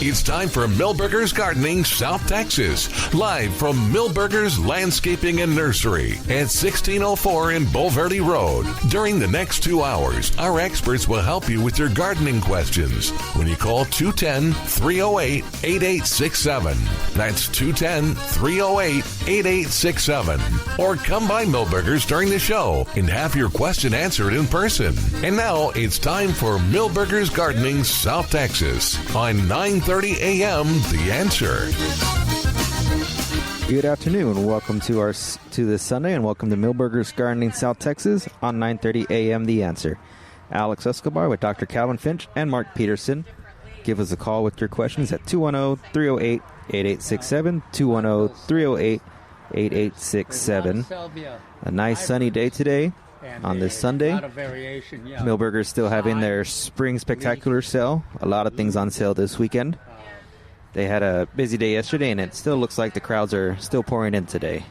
It's time for Milberger's Gardening South Texas, live from Milberger's Landscaping and Nursery at 1604 in Bulverde Road. During the next 2 hours, our experts will help you with your gardening questions when you call 210-308-8867. That's 210-308-8867. Or come by Milberger's during the show and have your question answered in person. And now it's time for Milberger's Gardening South Texas on 9:30 a.m. The Answer. Good afternoon. Welcome to this Sunday, and welcome to Milberger's Gardening South Texas on 9:30 a.m. The Answer. Alex Escobar with Dr. Calvin Finch and Mark Peterson. Give us a call with your questions at 210-308-8867, 210-308-8867. A nice sunny day today. On this Sunday, Milberger's still having their spring spectacular sale. A lot of things on sale this weekend. They had a busy day yesterday, and it still looks like the crowds are still pouring in today.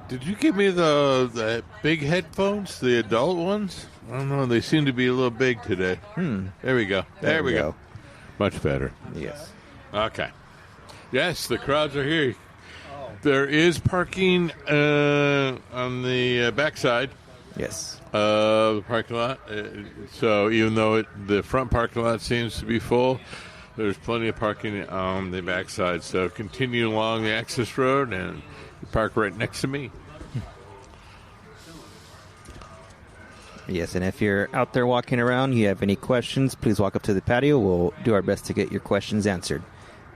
Did you give me the big headphones, the adult ones? I don't know. They seem to be a little big today. There we go. There we go. Much better. Yes. Okay. Yes, the crowds are here. There is parking on the backside. Yes. The parking lot. So even though the front parking lot seems to be full, there's plenty of parking on the backside. So continue along the access road and you park right next to me. Yes, and if you're out there walking around, you have any questions, please walk up to the patio. We'll do our best to get your questions answered.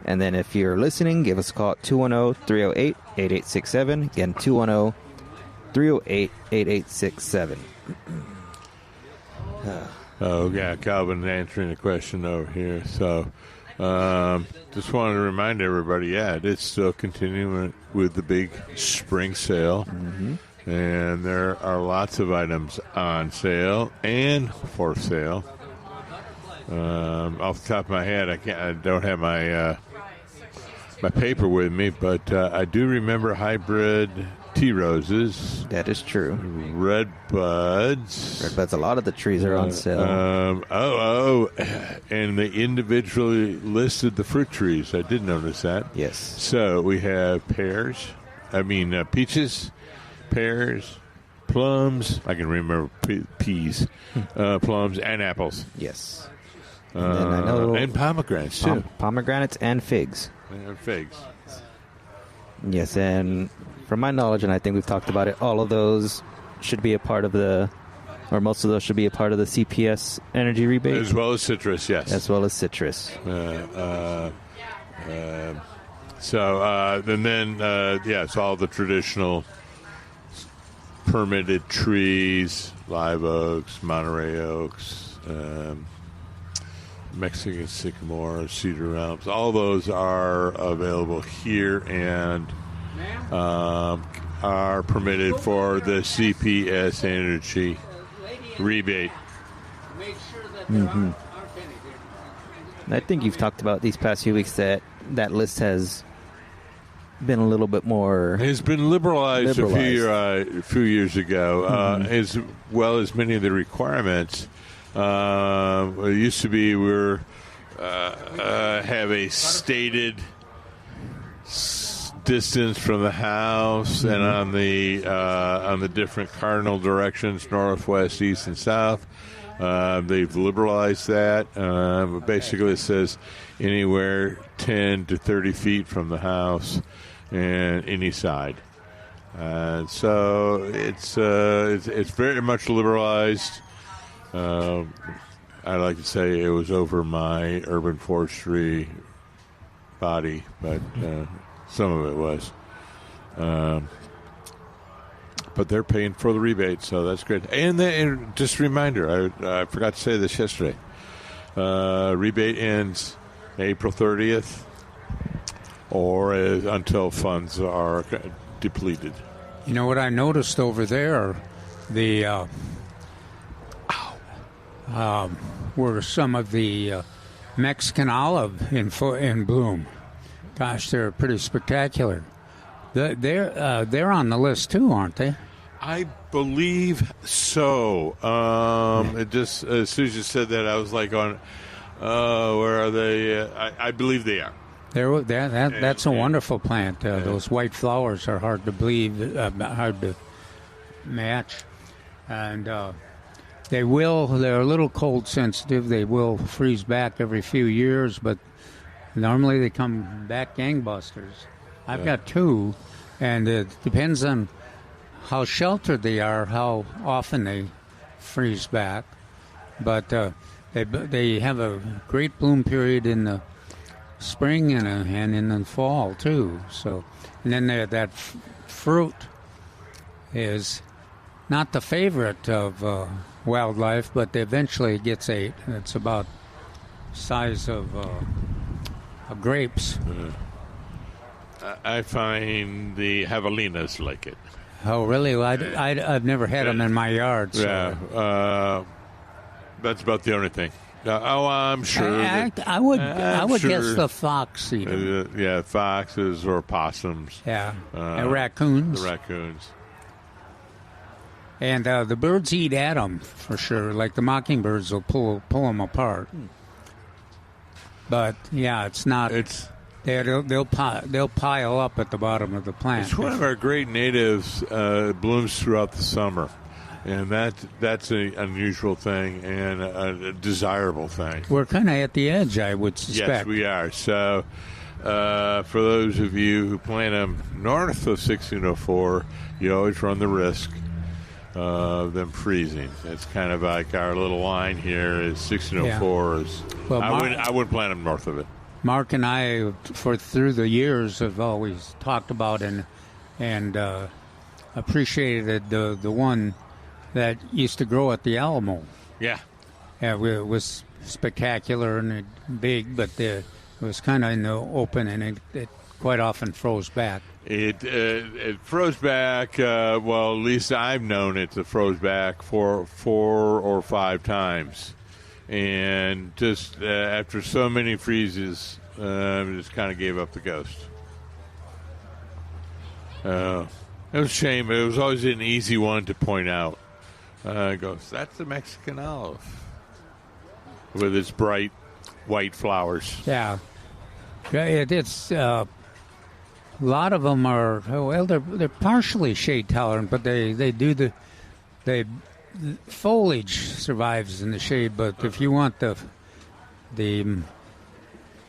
And then if you're listening, give us a call at 210-308-8867. Again, 210-308-8867. Oh, yeah, Calvin answering a question over here. So just wanted to remind everybody, it is still continuing with the big spring sale. Mm-hmm. And there are lots of items on sale and for sale. Off the top of my head, I don't have my paper with me, but I do remember hybrid tea roses. That is true. Red buds. A lot of the trees are on sale. And they individually listed the fruit trees. I did notice that. Yes. So we have peaches, pears, plums. I can remember peas, plums, and apples. Yes. And pomegranates, too. Pomegranates and figs. And figs. Yes, and from my knowledge, and I think we've talked about it, all of those should be a part of most of those should be a part of the CPS energy rebate. As well as citrus, yes. As well as citrus. It's all the traditional permitted trees, live oaks, Monterey oaks, Mexican sycamore, cedar elms. All those are available here and are permitted for the CPS energy rebate. Mm-hmm. I think you've talked about these past few weeks that list has been a little bit more... It's been liberalized. A few years ago, as well as many of the requirements. It used to be have a stated distance from the house, and on the different cardinal directions, north, west, east, and south. They've liberalized that. Basically, it says anywhere 10 to 30 feet from the house and any side. So it's very much liberalized. I like to say it was over my urban forestry body, but some of it was. But they're paying for the rebate, so that's great. And just a reminder, I forgot to say this yesterday. Rebate ends April 30th or until funds are depleted. You know what I noticed over there? Were some of the Mexican olive in bloom. Gosh, they're pretty spectacular. They're on the list too, aren't they? I believe so. It just as soon as you said that, I was like, where are they? I believe they are. That's a wonderful plant. Those white flowers are hard to believe, hard to match, and they're a little cold sensitive. They will freeze back every few years, but normally they come back gangbusters. I've got two, and it depends on how sheltered they are, how often they freeze back. But they have a great bloom period in the spring and in the fall too. So, and then that fruit is not the favorite of wildlife, but eventually it gets ate. It's about size of grapes. I find the javelinas like it. Oh, really? Well, I've never had them in my yard. So. Yeah, that's about the only thing. I'm sure. I would guess the fox eat them. Yeah, foxes or possums. Yeah, and raccoons. The raccoons. And the birds eat at them for sure. Like the mockingbirds will pull them apart. But yeah, it's not. They'll pile up at the bottom of the plant. It's one of our great natives. Blooms throughout the summer, and that's an unusual thing and a desirable thing. We're kind of at the edge, I would suspect. Yes, we are. So, for those of you who plant them north of 1604, you always run the risk of them freezing. It's kind of like our little line here is 1604. Yeah. Is well, I wouldn't plant them north of it. Mark and I, through the years, have always talked about and appreciated the one that used to grow at the Alamo. Yeah. Yeah, it was spectacular and big, but it was kind of in the open, and it quite often froze back. It froze back. Well, at least I've known it to froze back for 4 or 5 times. And just after so many freezes, just kind of gave up the ghost. It was a shame. It was always an easy one to point out. Goes, that's the Mexican olive with its bright white flowers. Yeah, it's a lot of them are they're partially shade tolerant, but they do the foliage survives in the shade, but if you want the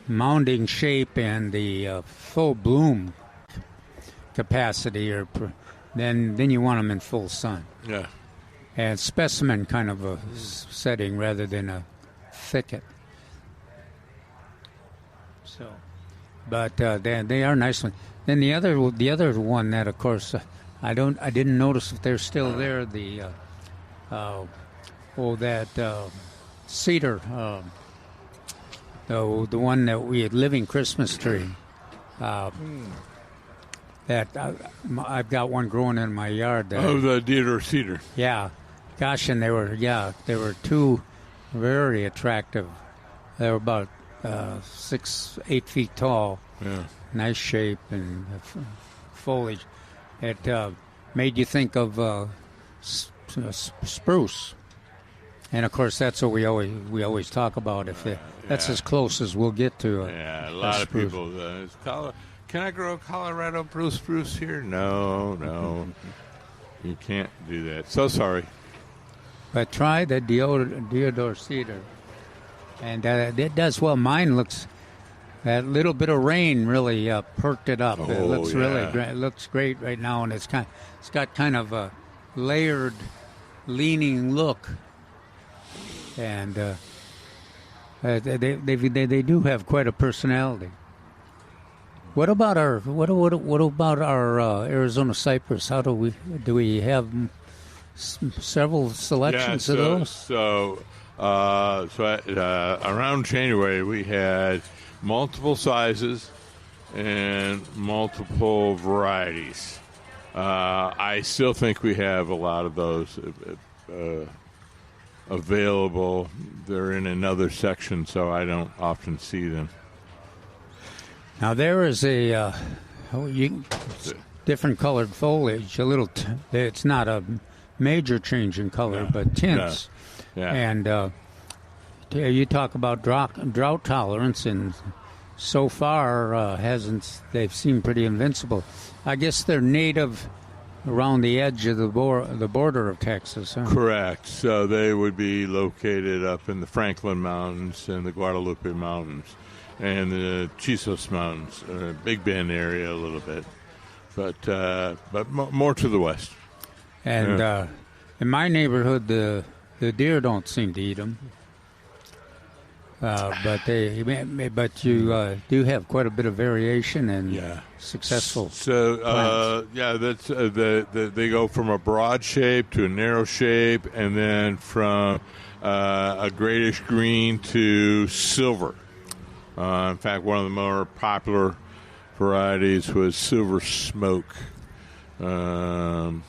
mounding shape and the full bloom capacity, then you want them in full sun. Yeah, and specimen kind of a setting rather than a thicket. So, but they are nice ones. Then the other one that, of course, I didn't notice if they're still there. Cedar, the one that we had living Christmas tree. That I've got one growing in my yard. The deodar cedar. Yeah, gosh, and they were two very attractive. They were about 6-8 feet tall. Yeah, nice shape and foliage. It made you think of spruce, and of course that's what we always talk about. That's as close as we'll get to. A lot of people. Can I grow Colorado spruce here? No, you can't do that. So sorry. But try the deodar cedar, and it does well. Mine looks. That little bit of rain really perked it up. It looks really great. It looks great right now, and it's got kind of a layered, leaning look, and they do have quite a personality. What about our Arizona cypress? How do we have several selections of those? So around January we had multiple sizes and multiple varieties. I still think we have a lot of those available. They're in another section, so I don't often see them. Now there is a different colored foliage. It's not a major change in color, but tints. Yeah. And you talk about drought tolerance, and so far they've seemed pretty invincible. I guess they're native around the edge of the border of Texas. Huh? Correct. So they would be located up in the Franklin Mountains and the Guadalupe Mountains and the Chisos Mountains, Big Bend area a little bit, but more to the west. And in my neighborhood, the deer don't seem to eat them. But you do have quite a bit of variation and successful. So that's they go from a broad shape to a narrow shape, and then from a grayish green to silver. In fact, one of the more popular varieties was Silver Smoke. I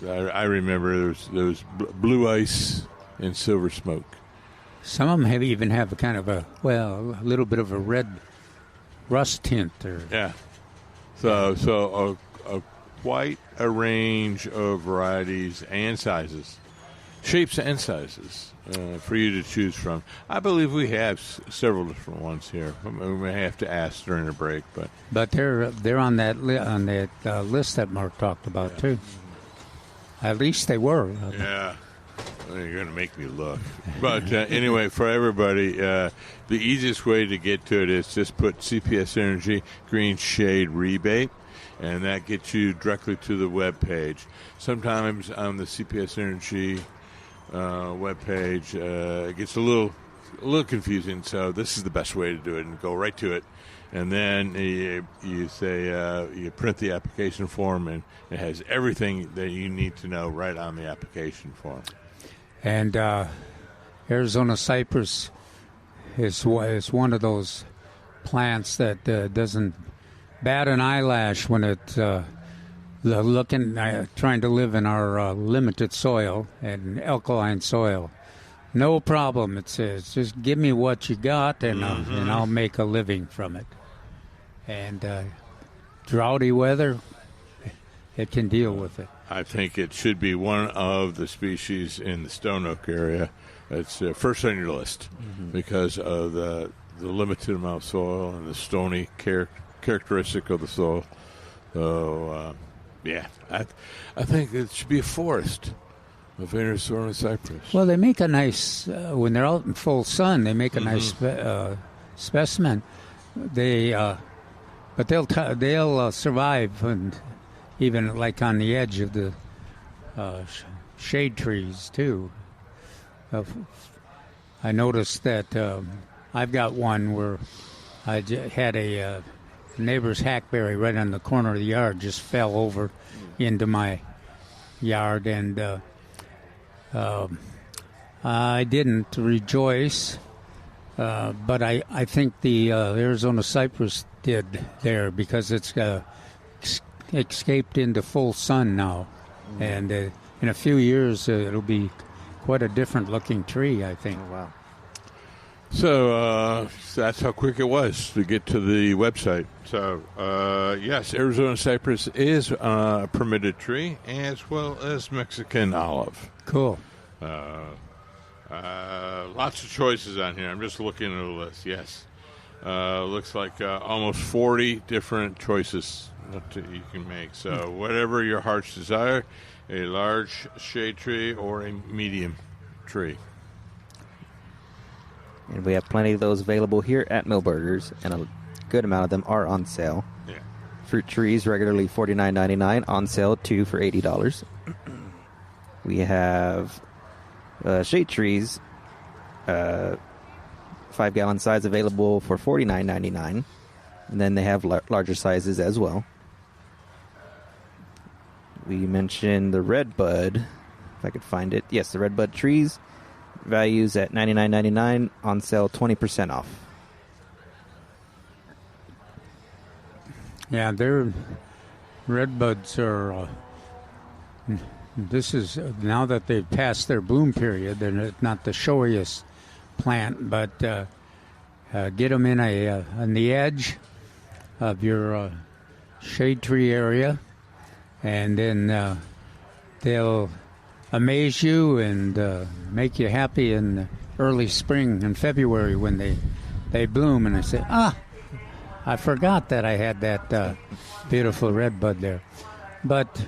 remember there was Blue Ice and Silver Smoke. Some of them even have a kind of a little bit of a red rust tint. So quite a range of varieties and sizes, shapes and sizes for you to choose from. I believe we have several different ones here. We may have to ask during the break, but they're on that list that Mark talked about too. At least they were. Yeah. You're going to make me look. But anyway, for everybody, the easiest way to get to it is just put CPS Energy Green Shade Rebate, and that gets you directly to the web page. Sometimes on the CPS Energy web page, it gets a little confusing, so this is the best way to do it, and go right to it. And then you say you print the application form, and it has everything that you need to know right on the application form. And Arizona cypress is one of those plants that doesn't bat an eyelash when it's trying to live in our limited soil and alkaline soil. No problem, it says. Just give me what you got, and I'll make a living from it. And droughty weather, it can deal with it. I think it should be one of the species in the stone oak area that's first on your list because of the limited amount of soil and the stony characteristic of the soil. So, I think it should be a forest of Arizona cypress. Well, they make a nice, when they're out in full sun, they make a nice specimen. But they'll survive, and even like on the edge of the shade trees too. I noticed that I've got one where I had a neighbor's hackberry right on the corner of the yard, just fell over into my yard, and I didn't rejoice, but I think the Arizona cypress did there, because it's escaped into full sun now, and in a few years it'll be quite a different looking tree, I think. Oh, wow. So that's how quick it was to get to the website. So yes, Arizona cypress is a permitted tree, as well as Mexican olive. Cool. Lots of choices on here. I'm just looking at the list. Yes, looks like almost 40 different choices that you can make. So whatever your heart's desire, a large shade tree or a medium tree. And we have plenty of those available here at Millburgers, and a good amount of them are on sale. Yeah. Fruit trees regularly $49.99, on sale 2 for $80. We have shade trees, 5-gallon size available for $49.99, and then they have larger sizes as well. We mentioned the redbud, if I could find it. Yes, the redbud trees, values at $99.99, on sale 20% off. Yeah, their redbuds are. This is now that they've passed their bloom period. They're not the showiest plant, but get them in on the edge of your shade tree area, and then they'll amaze you and make you happy in early spring in February when they bloom, and I say, I forgot that I had that beautiful red bud there. But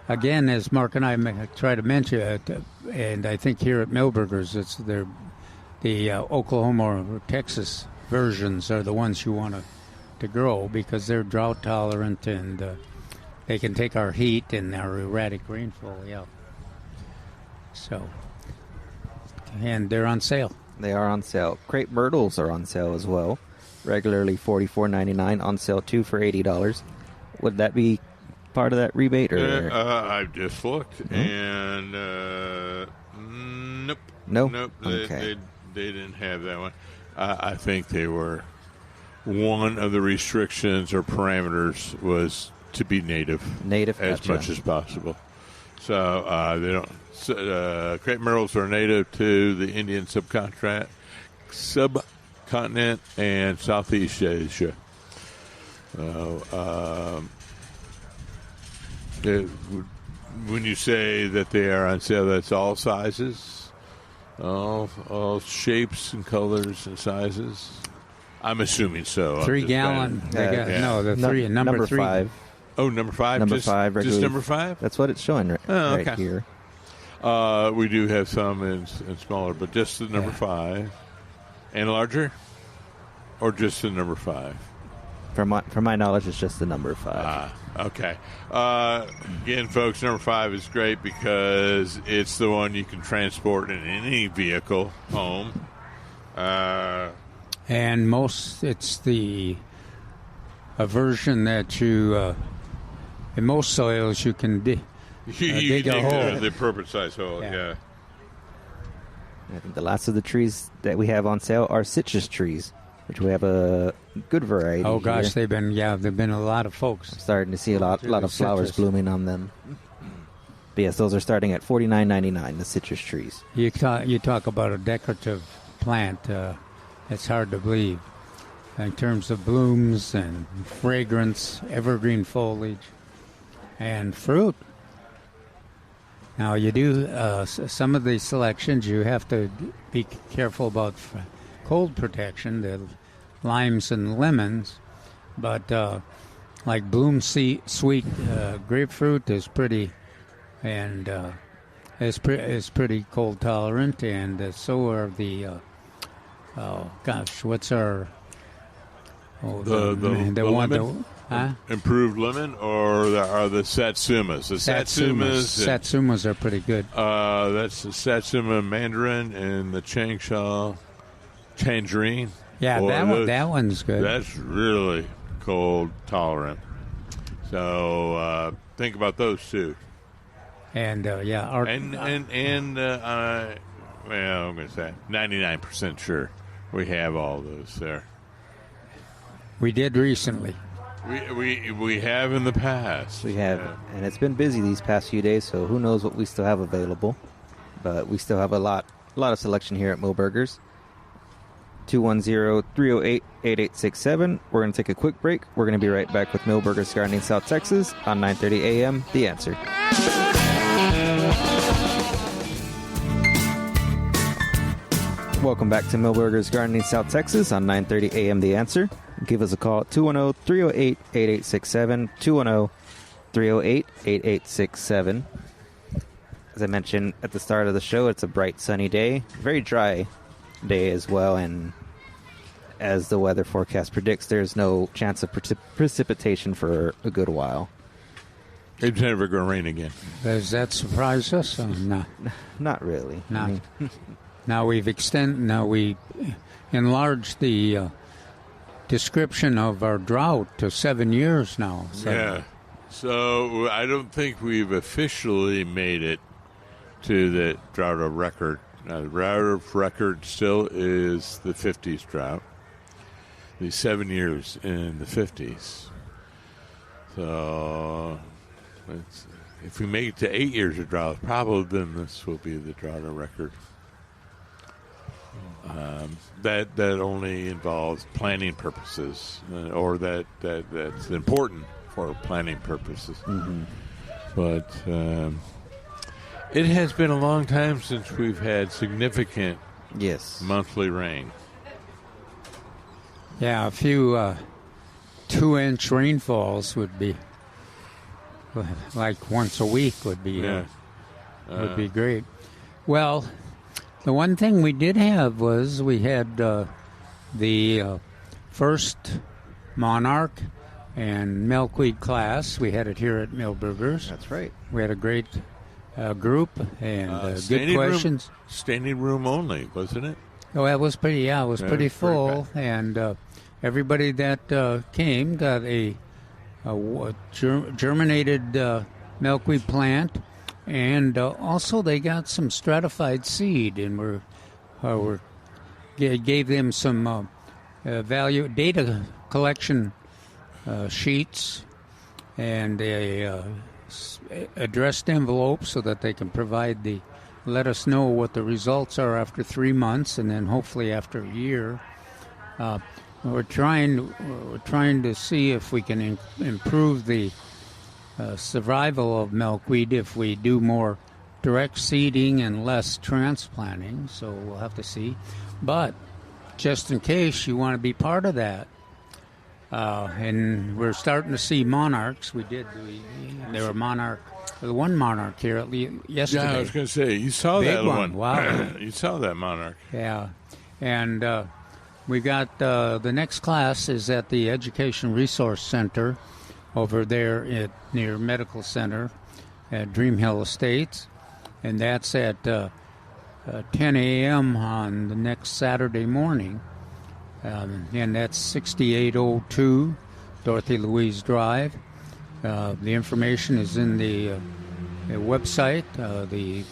again, as Mark and I try to mention, and I think here at Millburgers, it's the Oklahoma or Texas versions are the ones you want to grow because they're drought tolerant and they can take our heat and our erratic rainfall. Yeah. So, and they're on sale. They are on sale. Crepe myrtles are on sale as well. Regularly $44.99, on sale too for $80. Would that be part of that rebate? Or I've just looked, and nope. No? They didn't have that one. I think they were one of the restrictions or parameters was to be native as gotcha. much as possible. So they don't. Crepe myrtles are native to the Indian subcontinent and Southeast Asia. When you say that they are on sale, that's all sizes, all shapes and colors and sizes. I'm assuming so. 3 gallon. Number 3. 5. Oh, number 5. Number 5. Just number 5. That's what it's showing right here. We do have some in smaller, but just the number 5 and larger, or just the number 5. From my knowledge, it's just the number 5. Okay. Again, folks, number 5 is great because it's the one you can transport in any vehicle home. And it's a version that you, in most soils, you can dig a hole. The appropriate size hole, yeah. I think the last of the trees that we have on sale are citrus trees, which we have a good variety. Oh gosh, here. there've been a lot of folks. I'm starting to see a lot of flowers blooming on them. But yes, those are starting at $49.99. The citrus trees. You talk about a decorative plant. It's hard to believe in terms of blooms and fragrance, evergreen foliage, and fruit. Now you do some of the selections. You have to be careful about cold protection, the limes and lemons, but like bloom sweet grapefruit is pretty, and is pretty cold tolerant, and so are the what's our the one improved lemon, or are the satsumas? The satsumas are pretty good. That's the satsuma mandarin and the changsha tangerine. Yeah, that one's good. That's really cold tolerant. So think about those too. And well, I'm going to say 99% sure we have all those there. We did recently. We have in the past. We have, and it's been busy these past few days, so who knows what we still have available. But we still have a lot of selection here at Millburgers. 210-308-8867. We're going to take a quick break. We're going to be right back with Millburgers Gardening South Texas on 9:30 a.m. The Answer. Welcome back to Millburgers Gardening South Texas on 9:30 a.m. The Answer. Give us a call at 210-308-8867, 210-308-8867. As I mentioned at the start of the show, it's a bright, sunny day, very dry day as well, and as the weather forecast predicts, there's no chance of precipitation for a good while. It's never going to rain again. Does that surprise us? No. Not really. No. Now we enlarged the description of our drought to 7 years now. Yeah. So I don't think we've officially made it to the drought of record. Now, the drought of record still is the 50s drought. The 7 years in the 50s. So if we make it to 8 years of drought, probably then this will be the drought of record. That only involves planning purposes, or that's important for planning purposes. Mm-hmm. But it has been a long time since we've had significant Yes. monthly rain. Yeah, a few 2-inch rainfalls would be like once a week would be great. Well, the one thing we did have was we had the first monarch and milkweed class. We had it here at Millburgers. That's right. We had a great group and good questions. Standing room only, wasn't it? Oh, it was pretty. Yeah, it was pretty full, and everybody that came got a germinated milkweed plant, and also they got some stratified seed, and gave them some value data collection sheets and a addressed envelope so that they can let us know what the results are after 3 months, and then hopefully after a year. We're trying to see if we can improve the survival of milkweed if we do more direct seeding and less transplanting. So we'll have to see. But just in case you want to be part of that, and we're starting to see monarchs. There were one monarch here yesterday. Yeah, I was going to say, you saw Big that one. Wow. You saw that monarch. Yeah. And we've got the next class is at the Education Resource Center over there near Medical Center at Dream Hill Estates. And that's at 10 a.m. on the next Saturday morning. And that's 6802 Dorothy Louise Drive. The information is in the website, the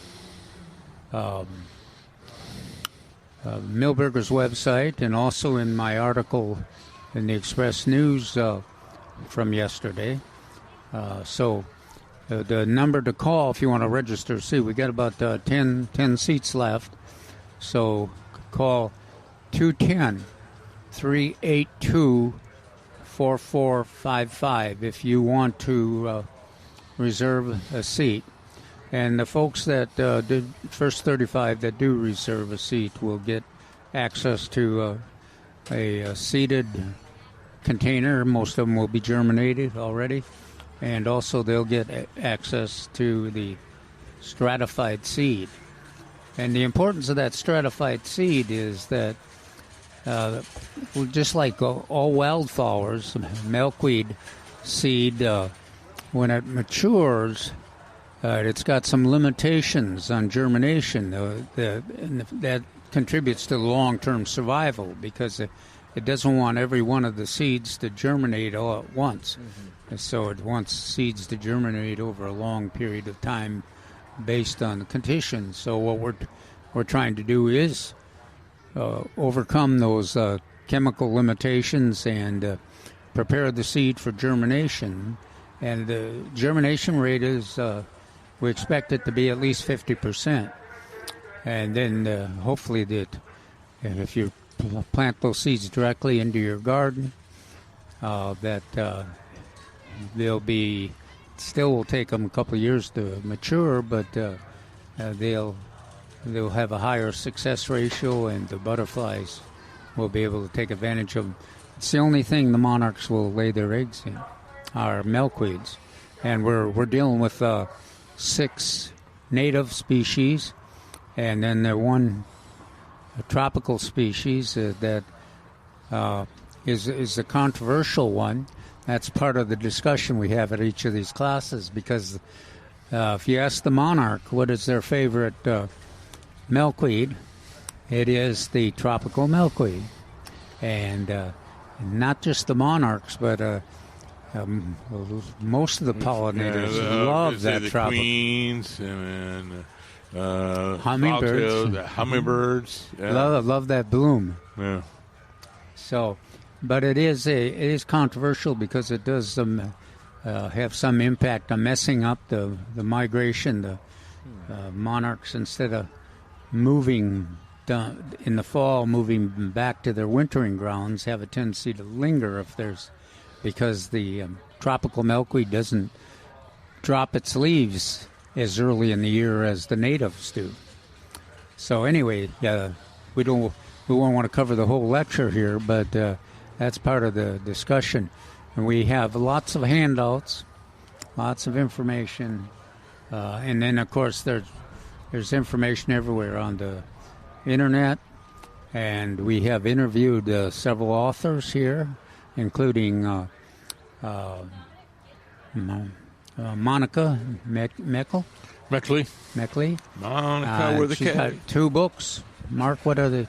Millburgers website, and also in my article in the Express News from yesterday. So the number to call if you want to register, we got about 10 seats left. So call 210-382-4455 if you want to reserve a seat. And the folks that did first 35 that do reserve a seat will get access to a seeded container. Most of them will be germinated already. And also they'll get access to the stratified seed. And the importance of that stratified seed is that just like all wildflowers, milkweed seed, when it matures, it's got some limitations on germination that contributes to long-term survival because it doesn't want every one of the seeds to germinate all at once. Mm-hmm. So it wants seeds to germinate over a long period of time based on the conditions. So what we're trying to do is overcome those chemical limitations and prepare the seed for germination. And the germination rate is, we expect it to be at least 50%. And then hopefully if you plant those seeds directly into your garden, that they'll be, still will take them a couple of years to mature, but they'll have a higher success ratio, and the butterflies will be able to take advantage of them. It's the only thing the monarchs will lay their eggs in, are milkweeds. And we're dealing with 6 native species, and then one tropical species that is a controversial one. That's part of the discussion we have at each of these classes, because if you ask the monarch what is their favorite milkweed, it is the tropical milkweed. And not just the monarchs, but most of the pollinators love that tropical. Queens and hummingbirds. Hummingbirds. Yeah. Love that bloom. Yeah. So, but it is controversial because it does have some impact on messing up the migration. The monarchs, instead of moving in the fall, moving back to their wintering grounds, have a tendency to linger because the tropical milkweed doesn't drop its leaves as early in the year as the natives do. So anyway, we won't want to cover the whole lecture here, but that's part of the discussion. And we have lots of handouts, lots of information, and then of course there's information everywhere on the internet. And we have interviewed several authors here, including Monica Meckley. Monica with a she's K. got 2 books. Mark, what are the?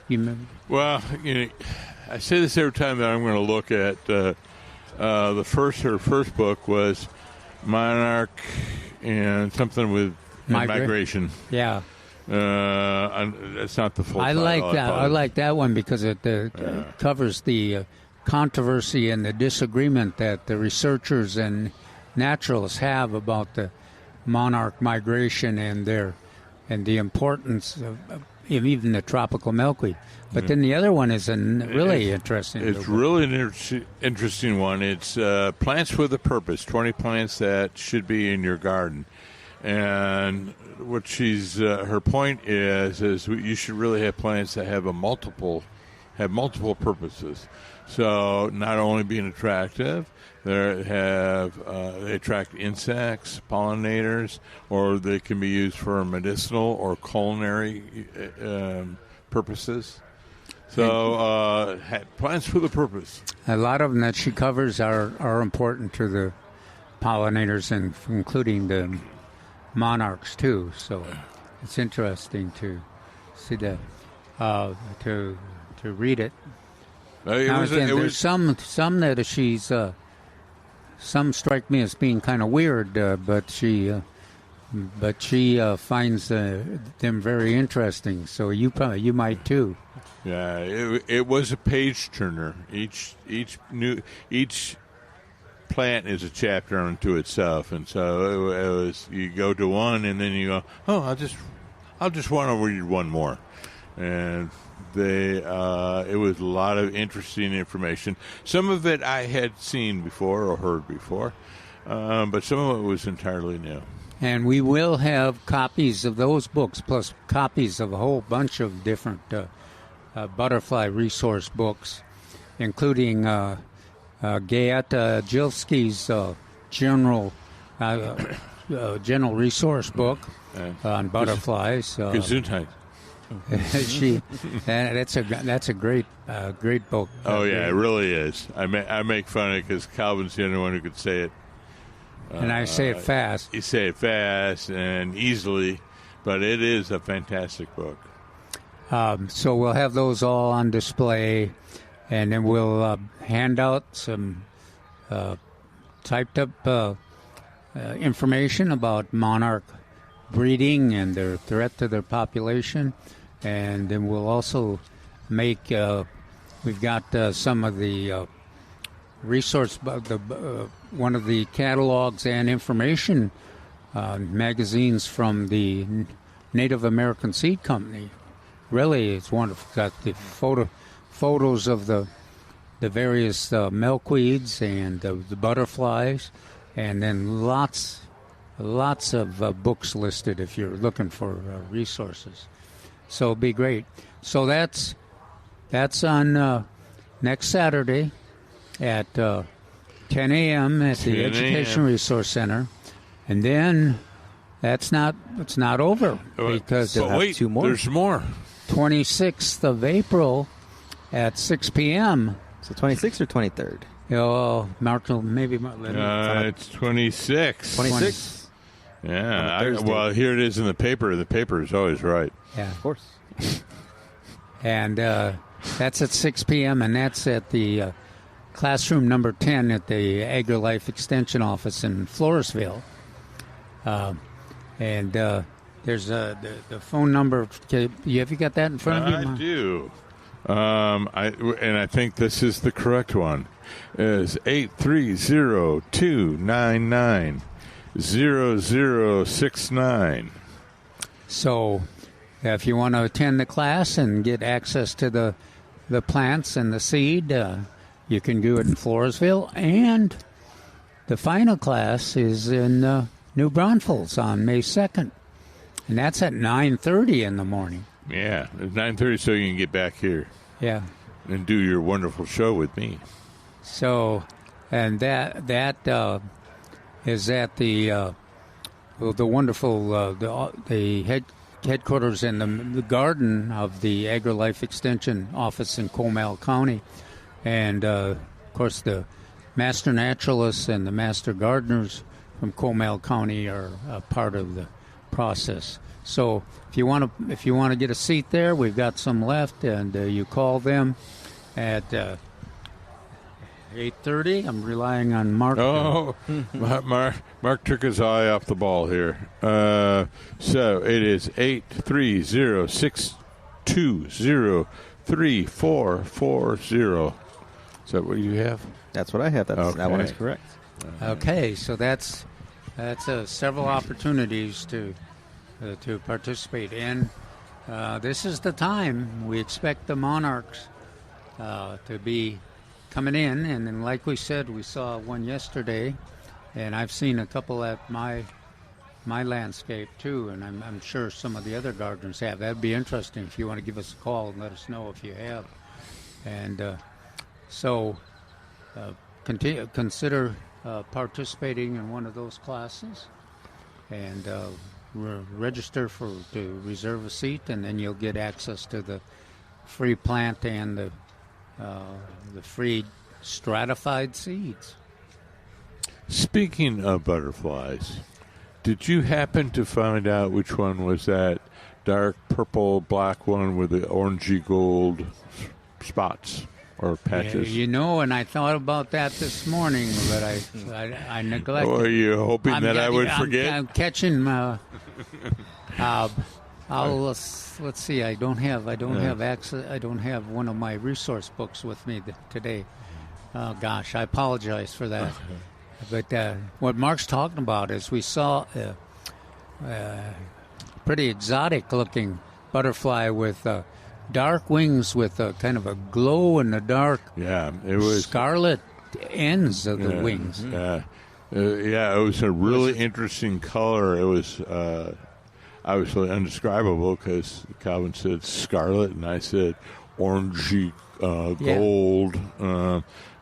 Well, I say this every time that I'm going to look at her first book was Monarch and something with migration. Yeah. That's not the full I title. like that. I like that one because it covers the controversy and the disagreement that the researchers and naturalists have about the monarch migration and the importance of even the tropical milkweed. But then the other one is really interesting. It's really an interesting one. It's plants with a purpose. 20 plants that should be in your garden. And what her point is you should really have plants that have multiple purposes. So not only being attractive, they attract insects, pollinators, or they can be used for medicinal or culinary purposes. So plants with a purpose. A lot of them that she covers are important to the pollinators, and including the monarchs too. So it's interesting to see that, to read it. There's some that she's some strike me as being kind of weird, but she finds them very interesting. So you might too. Yeah, it was a page turner. Each plant is a chapter unto itself, and so it was. You go to one, and then you go, I'll just want to read one more, and it was a lot of interesting information. Some of it I had seen before or heard before, but some of it was entirely new. And we will have copies of those books, plus copies of a whole bunch of different butterfly resource books, including Gayat Jilski's general resource book on butterflies. Gesundheit. That's a great book. Oh yeah, it really is. I make fun of it because Calvin's the only one who could say it. And I say it fast. You say it fast and easily, but it is a fantastic book. So we'll have those all on display, and then we'll hand out some typed up information about monarch breeding and their threat to their population. And then we'll also make, we've got some of the resource, one of the catalogs and information magazines from the Native American Seed Company. Really, it's wonderful. Got the photos of the various milkweeds and the butterflies, and then lots of books listed if you're looking for resources. So it'll be great. So that's on next Saturday at 10 a.m. at the Education Resource Center, and then it's not over because wait, 2 more. There's more. 26th of April at 6 p.m. So 26th or 23rd? Mark, maybe. It's 26. 26? Yeah. Well, here it is in the paper. The paper is always right. Yeah. Of course. And that's at 6 p.m., and that's at the classroom number 10 at the AgriLife Extension Office in Floresville. And there's the phone number. Have you got that in front of you? I do. I think this is the correct one. It's 830-299-0069. So if you want to attend the class and get access to the plants and the seed, you can do it in Floresville. And the final class is in New Braunfels on May 2nd. And that's at 9:30 in the morning. Yeah, it's 9:30, so you can get back here. Yeah. And do your wonderful show with me. So, and that is at the wonderful the headquarters in the garden of the AgriLife Extension office in Comal County, and of course the master naturalists and the master gardeners from Comal County are a part of the process. So if you want to get a seat there, we've got some left, and you call them at 8:30. I'm relying on Mark. Oh, Mark took his eye off the ball here. So it is 830-620-3440. Is that what you have? That's what I have. That one is correct. Okay, so that's several opportunities to participate in. This is the time we expect the monarchs to be coming in, and then like we said, we saw one yesterday, and I've seen a couple at my landscape too, and I'm sure some of the other gardeners have. That'd be interesting if you want to give us a call and let us know if you have. And consider participating in one of those classes, and register to reserve a seat, and then you'll get access to the free plant and the free stratified seeds. Speaking of butterflies, did you happen to find out which one was that dark purple black one with the orangey gold spots or patches? Yeah, and I thought about that this morning, but I neglected. Oh, are you hoping that I would forget? I'm catching. Let's see. I don't have access. I don't have one of my resource books with me today. Oh gosh, I apologize for that. But what Mark's talking about is we saw a pretty exotic-looking butterfly with dark wings with a kind of a glow in the dark. Yeah, it was scarlet ends of the wings. Yeah, it was a really interesting color. It was obviously undescribable because Calvin said scarlet and I said orangey gold,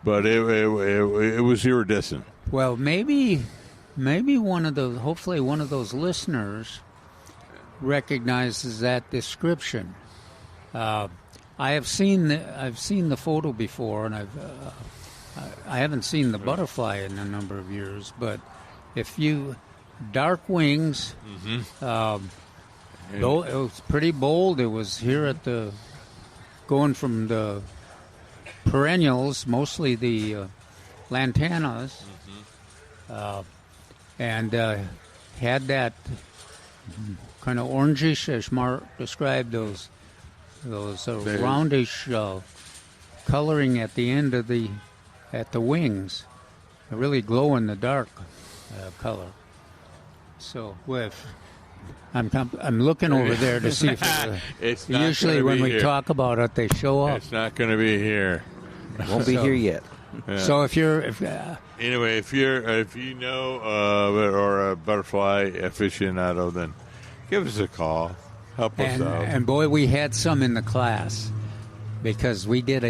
but it was iridescent. Well, maybe hopefully one of those listeners recognizes that description. I have seen the photo before, and I haven't seen the butterfly in a number of years. But if you dark wings, though it was pretty bold. It was here at going from the perennials, mostly the lantanas, and had that kind of orangish, as Mark described, those roundish coloring at the end of the wings, a really glow in the dark color. So I'm looking over there to see if it's not usually when we here. Talk about it, they show up. It's not going to be here. It won't be here yet. Yeah. So if you know or a butterfly aficionado, then give us a call. Help us out. And boy, we had some in the class because we did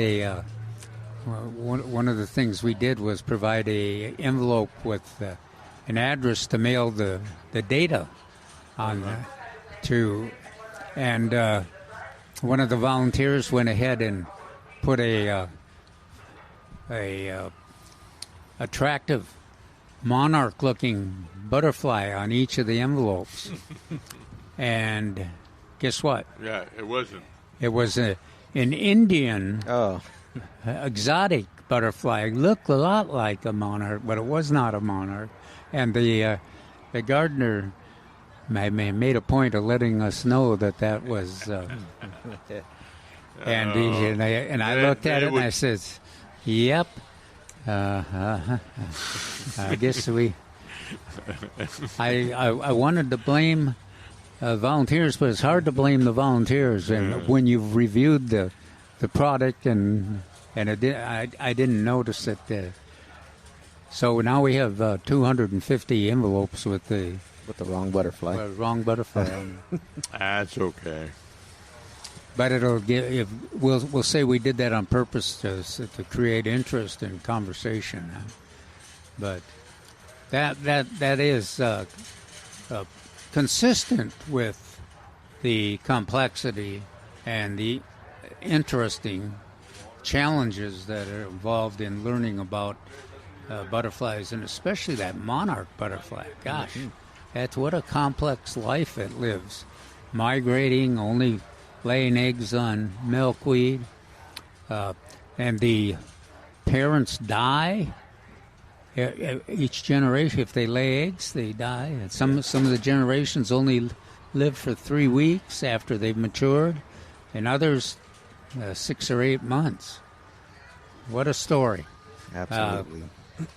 one of the things we did was provide a envelope with an address to mail the data on to, and one of the volunteers went ahead and put a attractive monarch-looking butterfly on each of the envelopes, and guess what? Yeah, it wasn't. It was an Indian exotic butterfly. It looked a lot like a monarch, but it was not a monarch. And the gardener made a point of letting us know that was. And I looked at it and I said, "Yep, I guess we." I wanted to blame volunteers, but it's hard to blame the volunteers. And when you've reviewed the product and I didn't notice it. So now we have 250 envelopes with the wrong butterfly. Wrong butterfly. That's okay. but it'll give. We'll say we did that on purpose to create interest and conversation. But that is consistent with the complexity and the interesting challenges that are involved in learning about butterflies, and especially that monarch butterfly. Gosh, that's what a complex life it lives. Migrating, only laying eggs on milkweed, and the parents die. Each generation, if they lay eggs, they die. And some of the generations only live for 3 weeks after they've matured, and others 6 or 8 months. What a story! Absolutely.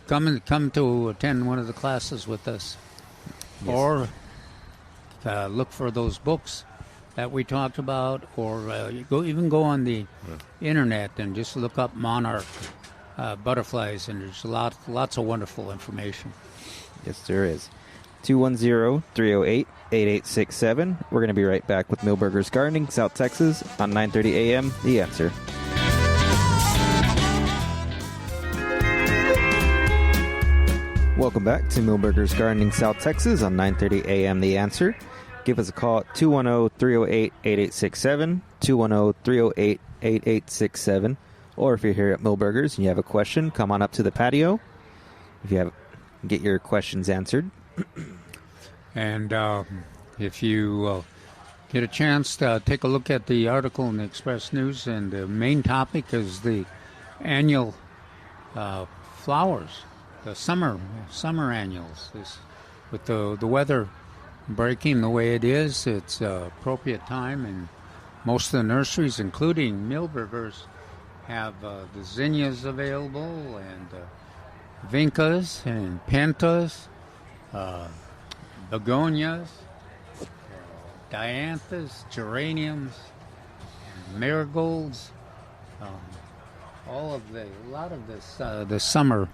Come to attend one of the classes with us, yes. Or look for those books that we talked about, or go on the internet and just look up monarch butterflies, and there's lots of wonderful information. Yes, there is. 210-308-8867. We're going to be right back with Milberger's Gardening, South Texas, on 9:30 a.m. The Answer. Welcome back to Milberger's Gardening, South Texas, on 9:30 a.m. The Answer. Give us a call at 210-308-8867, 210-308-8867. Or if you're here at Milberger's and you have a question, come on up to the patio. Get your questions answered. And if you get a chance to take a look at the article in the Express News, and the main topic is the annual flowers, the summer annuals. With the weather breaking the way it is, it's appropriate time, and most of the nurseries, including Milberger's, have the zinnias available, and vincas and pentas, begonias, dianthus, geraniums, marigolds, a lot of this the summer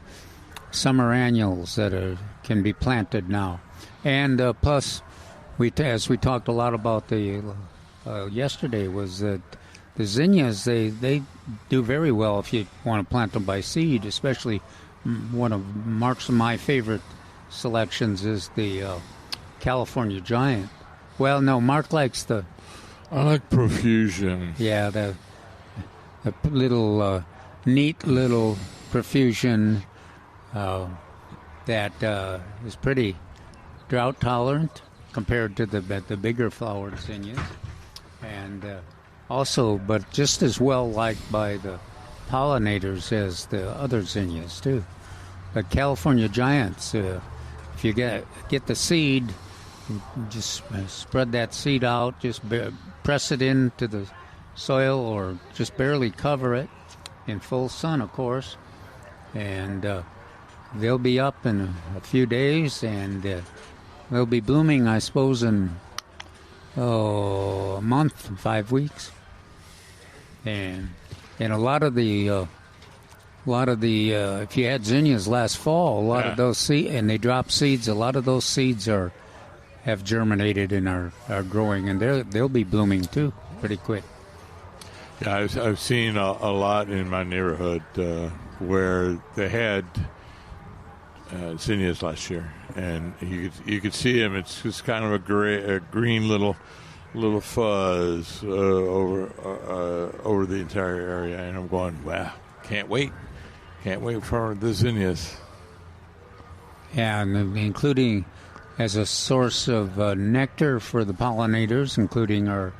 annuals that can be planted now, and plus as we talked a lot about yesterday, was that the zinnias, they do very well if you want to plant them by seed. Especially one of Mark's and my favorite selections is the California Giant. Well, no, Mark likes I like Profusion. Yeah, the little neat little Profusion that is pretty drought tolerant compared to the bigger flowered zinnias, and also, but just as well liked by the pollinators as the other zinnias too. But California Giants, if you get the seed, just spread that seed out, just press it into the soil, or just barely cover it in full sun, of course, and they'll be up in a few days, and they'll be blooming, I suppose, in a month, 5 weeks. And a lot of the if you had zinnias last fall, a lot of those seeds, and they drop seeds, a lot of those seeds have germinated and are growing, and they'll be blooming too pretty quick. Yeah, I've seen a lot in my neighborhood where they had zinnias last year, and you could see them. It's just kind of a green little fuzz over the entire area, and I'm going, wow, can't wait for the zinnias. Yeah, and including as a source of nectar for the pollinators, including our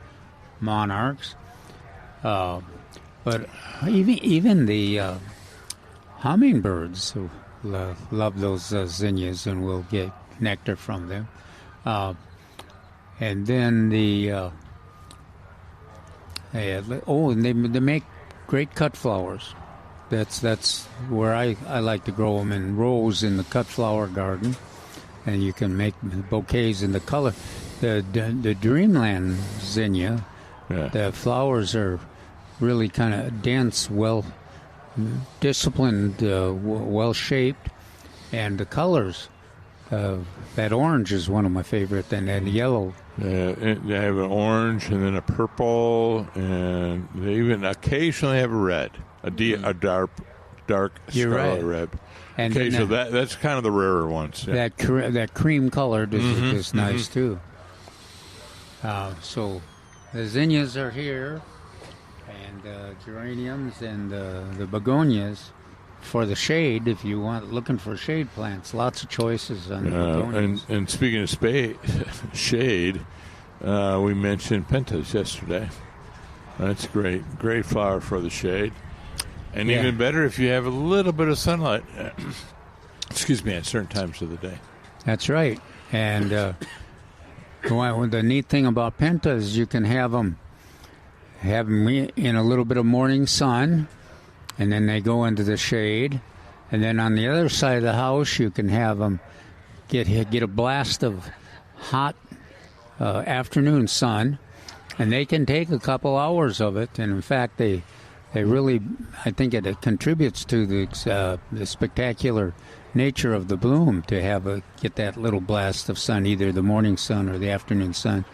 monarchs. But even the hummingbirds love those zinnias and will get nectar from them. And then and they make great cut flowers. That's where I like to grow them in rows in the cut flower garden, and you can make bouquets in the color. The Dreamland zinnia, the flowers are really kind of dense, well disciplined, well shaped, and the colors that orange is one of my favorite, and then yellow. They have an orange and then a purple, and they even occasionally have a red, a dark You're scarlet right. red. And Occasionally, that's kind of the rarer ones. Yeah. That cream colored is nice too. So the zinnias are here, and geraniums and the begonias for the shade. If you want looking for shade plants, lots of choices on the begonias. And speaking of shade, we mentioned pentas yesterday. That's great flower for the shade. And even better if you have a little bit of sunlight, at certain times of the day. That's right. And the neat thing about pentas is you can have them in a little bit of morning sun, and then they go into the shade. And then on the other side of the house, you can have them get a blast of hot afternoon sun, and they can take a couple hours of it. And in fact, they really, I think it contributes to the spectacular nature of the bloom to get that little blast of sun, either the morning sun or the afternoon sun,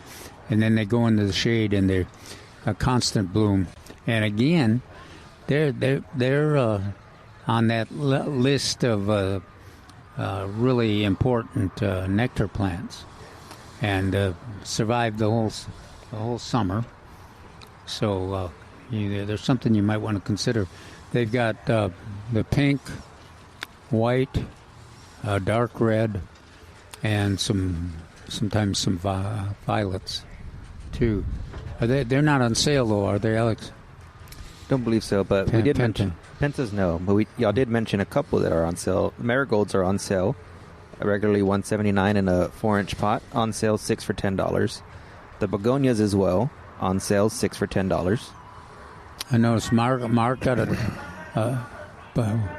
and then they go into the shade and they're a constant bloom. And again, they're on that list of really important nectar plants, and survive the whole summer. So. There's something you might want to consider. They've got the pink, white, dark red, and sometimes some violets too. They're not on sale though, are they, Alex? Don't believe so, but we did mention pentas. No, but y'all did mention a couple that are on sale. Marigolds are on sale, regularly $179 in a 4-inch pot. On sale, 6 for $10. The begonias as well on sale, 6 for $10. I noticed Mark got it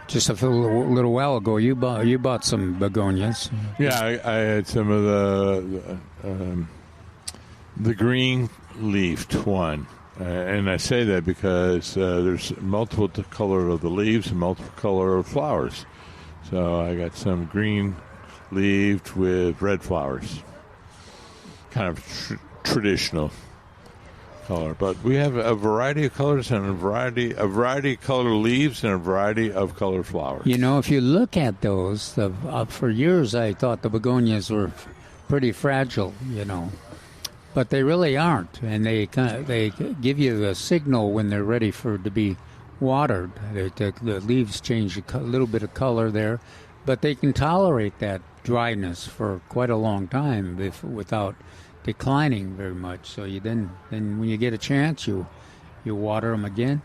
just a little while ago. You bought some begonias. Yeah, I had some of the green leafed one, and I say that because there's multiple color of the leaves and multiple color of flowers. So I got some green leaved with red flowers, kind of traditional color, but we have a variety of colors and a variety of color leaves and a variety of color flowers. You know, if you look at those, for years I thought the begonias were pretty fragile, but they really aren't, and they give you a signal when they're ready to be watered. The leaves change a little bit of color there, but they can tolerate that dryness for quite a long time without declining very much. So then when you get a chance, you water them again.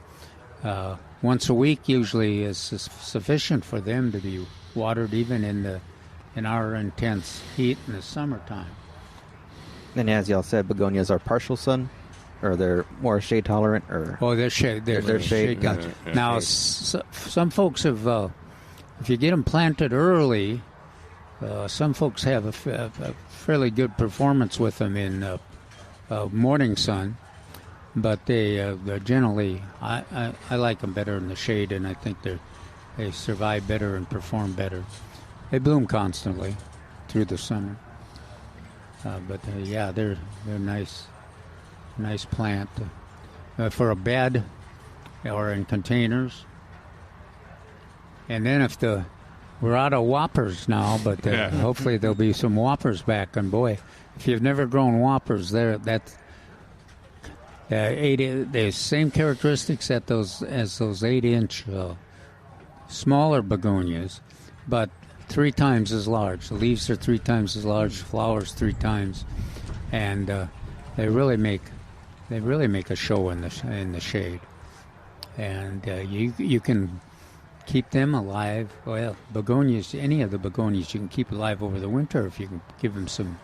Once a week usually is sufficient for them to be watered, even in our intense heat in the summertime. And as y'all said, begonias are partial sun, or they're more shade tolerant, or they're shade. They're shade. Gotcha. Now, some folks have, if you get them planted early, some folks have a fairly good performance with them in morning sun, but they're generally, I like them better in the shade, and I think they survive better and perform better. They bloom constantly through the summer, but they're nice plant for a bed or in containers. And then we're out of whoppers now, but hopefully there'll be some whoppers back. And boy, if you've never grown whoppers, that's the same characteristics as those 8-inch smaller begonias, but 3 times as large. The leaves are 3 times as large, flowers 3 times, and they really make a show in the shade. And you can keep them alive. Well, begonias, any of the begonias, you can keep alive over the winter if you can give them some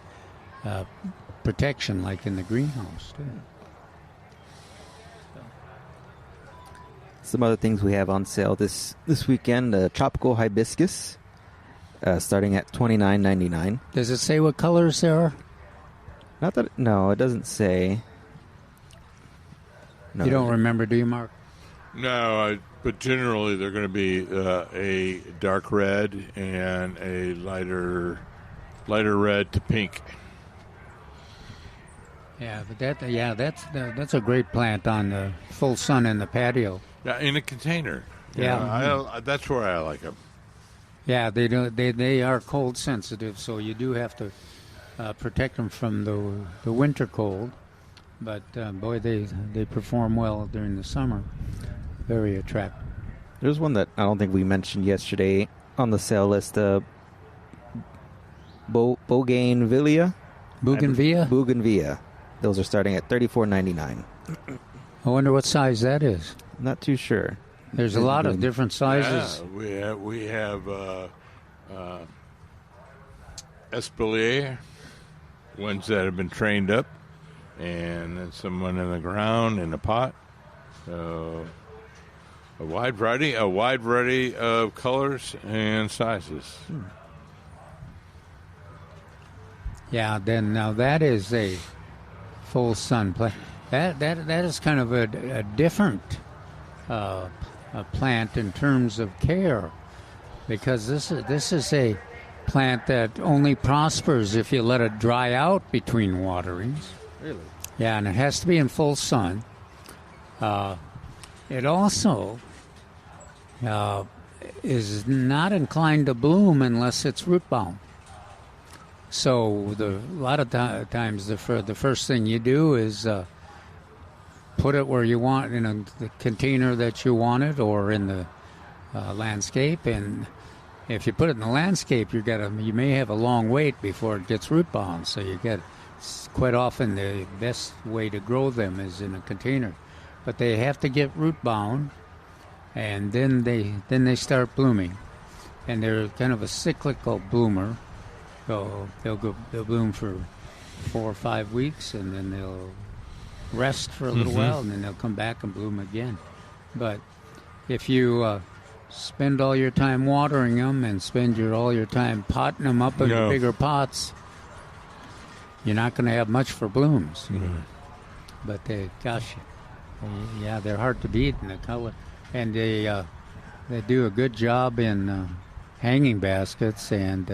protection, like in the greenhouse too. Some other things we have on sale this weekend: tropical hibiscus, starting at $29.99. Does it say what colors there are? No, it doesn't say. No. You don't remember, do you, Mark? No, but generally they're going to be a dark red and a lighter lighter red to pink. Yeah, but that's a great plant on the full sun in the patio. Yeah, in a container. Yeah. That's where I like them. Yeah, they are cold sensitive, so you do have to protect them from the winter cold. But boy, they perform well during the summer. Very attractive. There's one that I don't think we mentioned yesterday on the sale list. Bougainvillea. Bougainvillea. Those are starting at $34.99. I wonder what size that is. Not too sure. There's a lot of different sizes. Yeah, we have Espalier, ones that have been trained up, and then someone in the ground in a pot. So a wide variety of colors and sizes. Yeah, then now that is a full sun plant. That is kind of a different plant in terms of care, because this is a plant that only prospers if you let it dry out between waterings. Really? Yeah, and it has to be in full sun. It also is not inclined to bloom unless it's root bound. So a lot of times the first thing you do is put it where you want, in the container that you want it, or in the landscape. And if you put it in the landscape, you may have a long wait before it gets root bound. So quite often the best way to grow them is in a container, but they have to get root bound, and then they start blooming, and they're kind of a cyclical bloomer. So they'll bloom for 4 or 5 weeks, and then they'll rest for a little while, and then they'll come back and bloom again. But if you spend all your time watering them and spend all your time potting them up in bigger pots, you're not going to have much for blooms. But they're hard to beat in the color, and they do a good job in hanging baskets and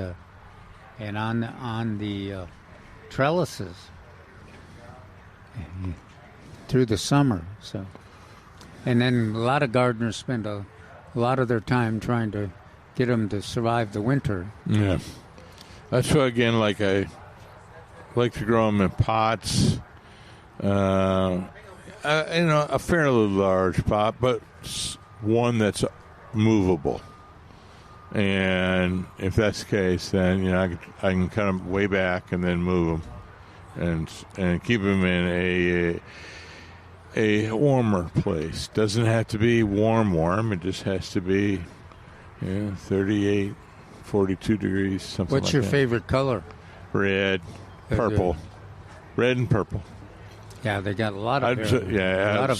on the trellises through the summer. So, and then a lot of gardeners spend a lot of their time trying to get them to survive the winter. Yeah, that's why again, like I like to grow them in pots. A fairly large pot, but one that's movable. And if that's the case, then I can cut them way back and then move them, and keep them in a warmer place. Doesn't have to be warm. It just has to be 38, 42 degrees, something. What's like your that. favorite color? Red, purple, red and purple. Yeah, they got a lot of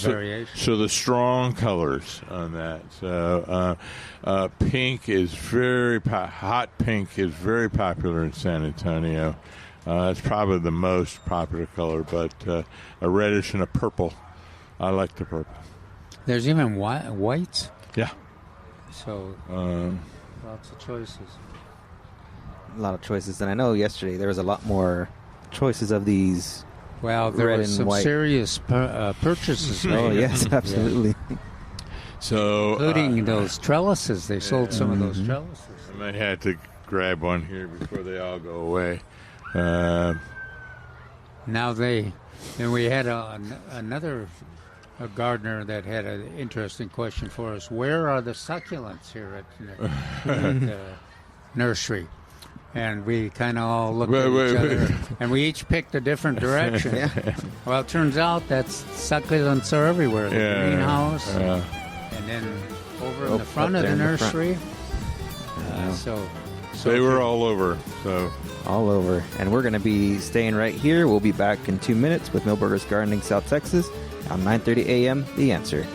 variation. So the strong colors on that. So pink is hot pink is very popular in San Antonio. It's probably the most popular color, but a reddish and a purple. I like the purple. There's even whites. Yeah. So lots of choices. A lot of choices, and I know yesterday there was a lot more choices of these. Well, there red were and some white serious purchases made. Oh, yes, absolutely. Yeah. So, including those trellises. They sold some of those trellises. I might have to grab one here before they all go away. And we had another gardener that had an interesting question for us. Where are the succulents here at nursery? And we kind of all looked at each other, and we each picked a different direction. Well, it turns out that succulents are everywhere. The greenhouse, and then over in the front of the nursery. So they were all over. So all over. And we're going to be staying right here. We'll be back in 2 minutes with Milberger's Gardening South Texas on 9:30 a.m. The Answer.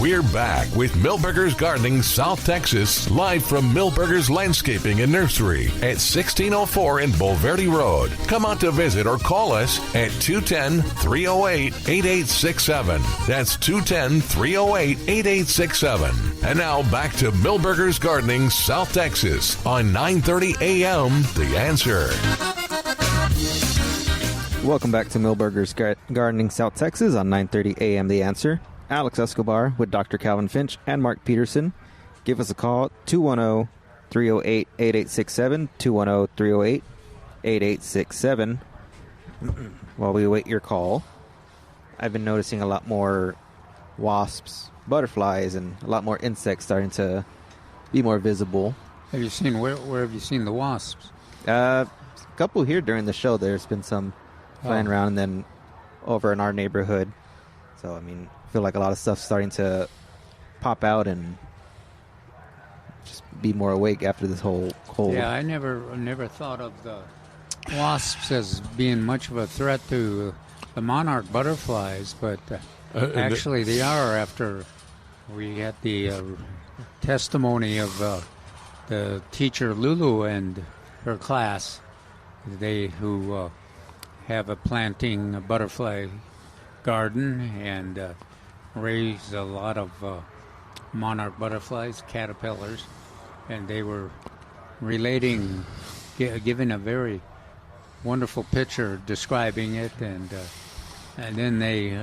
We're back with Milberger's Gardening South Texas, live from Milberger's Landscaping and Nursery at 1604 in Bulverde Road. Come out to visit or call us at 210-308-8867. That's 210-308-8867. And now back to Milberger's Gardening South Texas on 930 AM The Answer. Welcome back to Milberger's Gardening South Texas on 930 AM The Answer. Alex Escobar with Dr. Calvin Finch and Mark Peterson. Give us a call, 210-308-8867, 210-308-8867. While we await your call, I've been noticing a lot more wasps, butterflies, and a lot more insects starting to be more visible. Have you seen, where have you seen the wasps? A couple here during the show. There's been some flying around, and then over in our neighborhood. So, I mean, I feel like a lot of stuff's starting to pop out and just be more awake after this whole cold. Yeah, I never thought of the wasps as being much of a threat to the monarch butterflies, but actually they are after we had the testimony of the teacher Lulu and her class, who have a planting a butterfly garden and raise a lot of monarch butterflies, caterpillars, and they were relating, giving a very wonderful picture describing it, and then they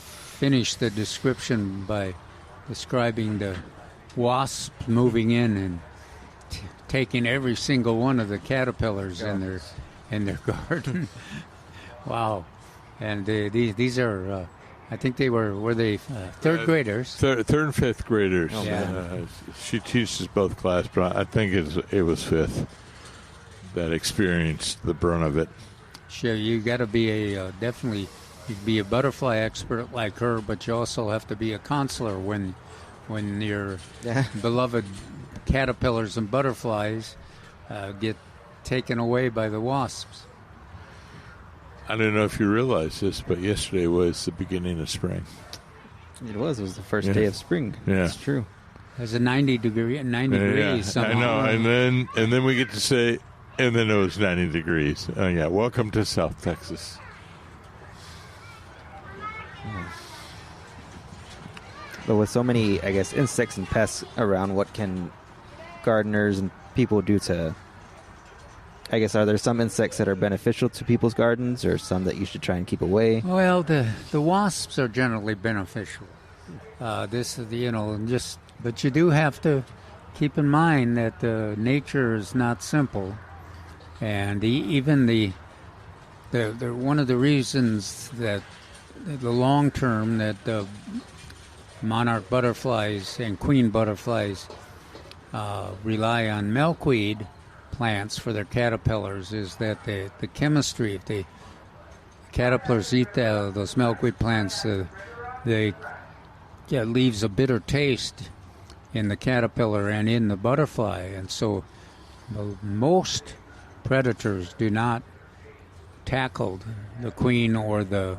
finished the description by describing the wasp moving in and taking every single one of the caterpillars in their garden. Wow. And these are, I think they were they third graders? Third and fifth graders. Oh, yeah. She teaches both classes, but I think it was fifth that experienced the brunt of it. Sure, you got to be definitely you'd be a butterfly expert like her, but you also have to be a counselor when your beloved caterpillars and butterflies get taken away by the wasps. I don't know if you realize this, but yesterday was the beginning of spring. It was the first day of spring. Yeah. It's true. There's a 90 degrees somehow. I know, and then we get to say, and then it was 90 degrees. Oh yeah, welcome to South Texas. But with so many, I guess, insects and pests around, what can gardeners and people do to, I guess, are there some insects that are beneficial to people's gardens or some that you should try and keep away? Well, the wasps are generally beneficial. But you do have to keep in mind that nature is not simple. And even the one of the reasons that the long term that the monarch butterflies and queen butterflies rely on milkweed plants for their caterpillars is that the chemistry, if the caterpillars eat those milkweed plants, it leaves a bitter taste in the caterpillar and in the butterfly. And so most predators do not tackle the queen or the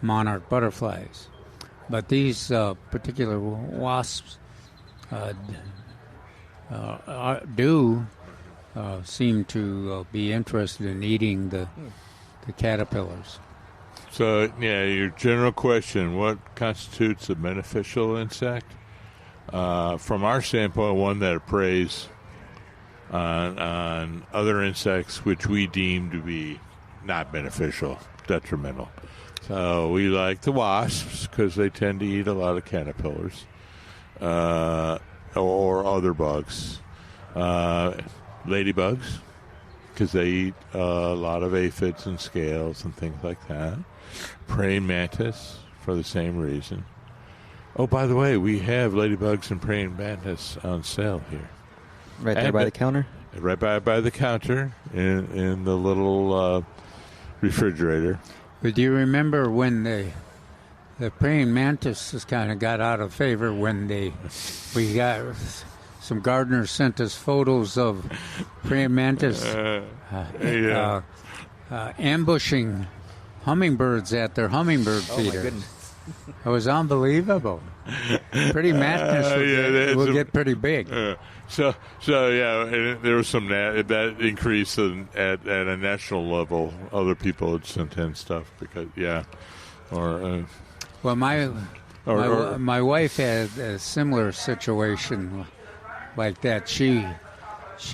monarch butterflies. But these particular wasps do seem to be interested in eating the caterpillars. So, yeah, your general question, what constitutes a beneficial insect? From our standpoint, one that preys on other insects which we deem to be not beneficial, detrimental. So we like the wasps because they tend to eat a lot of caterpillars or other bugs. Ladybugs, because they eat a lot of aphids and scales and things like that. Praying mantis for the same reason. Oh, by the way, we have ladybugs and praying mantis on sale here. Right there by the counter? Right by the counter in the little refrigerator. But do you remember when the praying mantis just kind of got out of favor when we got some gardeners sent us photos of praying mantis ambushing hummingbirds at their hummingbird feeder. My goodness. It was unbelievable. Pretty madness will get pretty big. So yeah, and there was some that increase at a national level. Other people had sent in stuff because well, my wife had a similar situation like that. She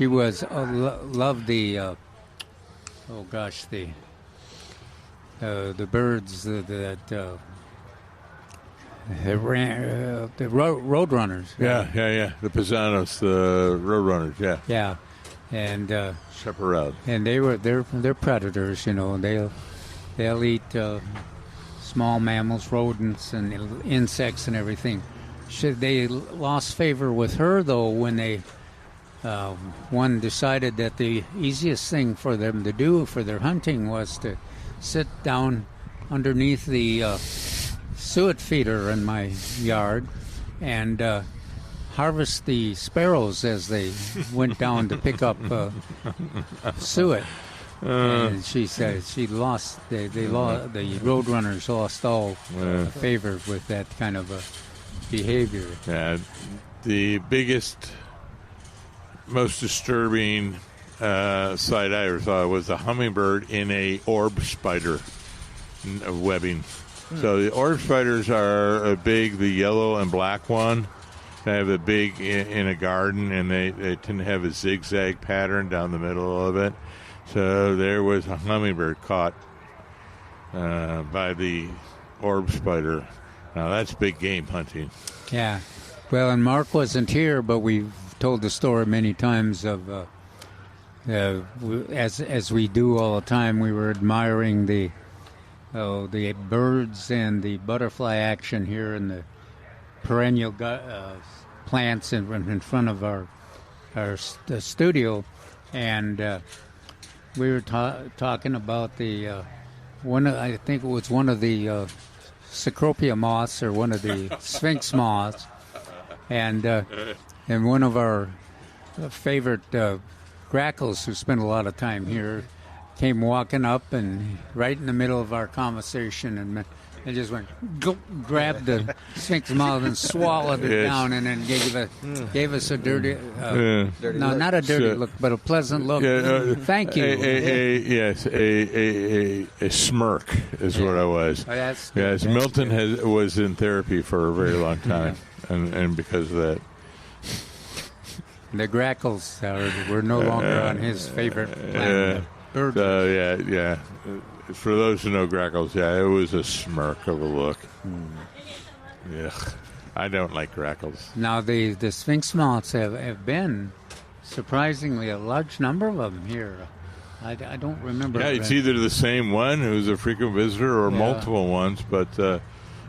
was loved the the birds that the road runners. Yeah. The Paisanos, the road runners. Yeah, and chaparral. And they're predators. You know, they'll eat small mammals, rodents, and insects and everything. They lost favor with her though when they one decided that the easiest thing for them to do for their hunting was to sit down underneath the suet feeder in my yard and harvest the sparrows as they went down to pick up suet. And she said the roadrunners lost all favor with that kind of behavior. Yeah, the biggest, most disturbing sight I ever saw was a hummingbird in a orb spider webbing. So the orb spiders are big, the yellow and black one. They have a big in a garden, and they tend to have a zigzag pattern down the middle of it. So there was a hummingbird caught by the orb spider. Now that's big game hunting. Yeah. Well, and Mark wasn't here, but we've told the story many times of as we do all the time. We were admiring the birds and the butterfly action here in the perennial plants in front of our studio, and we were talking about the I think it was one of the Cecropia moths or one of the Sphinx moths, and one of our favorite grackles who spent a lot of time here came walking up and right in the middle of our conversation and just went grabbed the Sphinx moth and swallowed it down, and then gave us a dirty no, not a dirty look, but a pleasant look. Thank you. A smirk is what I was. Oh, that's yes, Milton was in therapy for a very long time, and because of that. The grackles were no longer on his favorite planet. Yeah. For those who know grackles, it was a smirk of a look. Yeah, I don't like grackles. Now, the Sphinx moths have been surprisingly a large number of them here. I don't remember. Yeah, it's either the same one who's a frequent visitor or multiple ones, but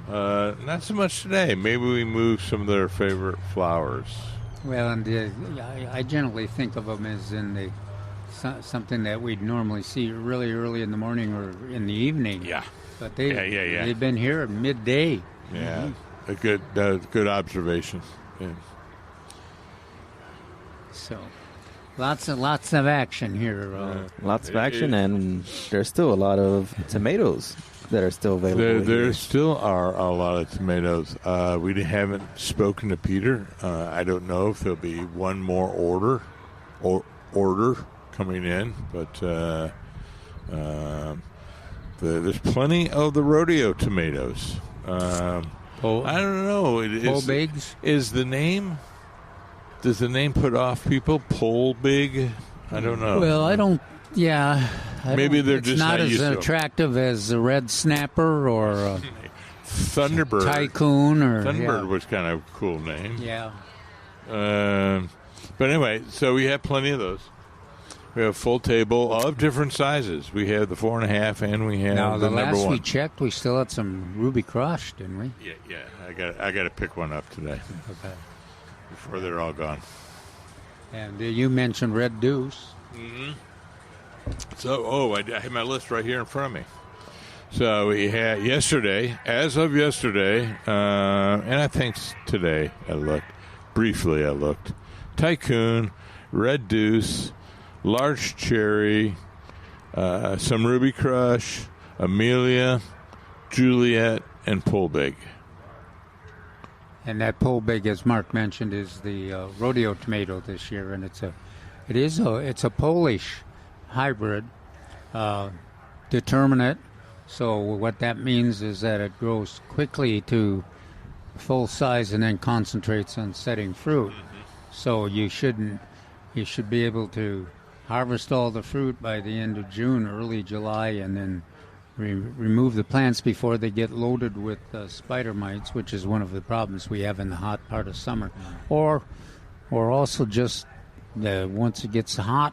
not so much today. Maybe we moved some of their favorite flowers. Well, and I generally think of them as in the something that we'd normally see really early in the morning or in the evening. Yeah. But they've been here at midday. Yeah. A good observation. Yeah. So, lots of action here. Lots of action, and there's still a lot of tomatoes that are still available. There still are a lot of tomatoes. We haven't spoken to Peter. I don't know if there'll be one more order coming in, but there's plenty of the rodeo tomatoes. I don't know. Bigs? Does the name put off people? Pole big? I don't know. Well, I don't. Yeah. Maybe they're just not as used to attractive as a red snapper or Thunderbird. Tycoon Thunderbird was kind of a cool name. Yeah. But anyway, so we have plenty of those. We have a full table of different sizes. We have the 4.5, and we have the number 1. Last we checked, we still had some Ruby Crush, didn't we? Yeah. I got to pick one up today. Okay. Before they're all gone. And you mentioned Red Deuce. Mm-hmm. So, I have my list right here in front of me. So we had as of yesterday, and I think today I looked, Tycoon, Red Deuce, Large Cherry, some Ruby Crush, Amelia, Juliet, and pull big. And that pull big, as Mark mentioned, is the rodeo tomato this year, and it's a Polish hybrid, determinate. So what that means is that it grows quickly to full size and then concentrates on setting fruit. So you should be able to harvest all the fruit by the end of June, early July, and then remove the plants before they get loaded with spider mites, which is one of the problems we have in the hot part of summer. Or also just once it gets hot,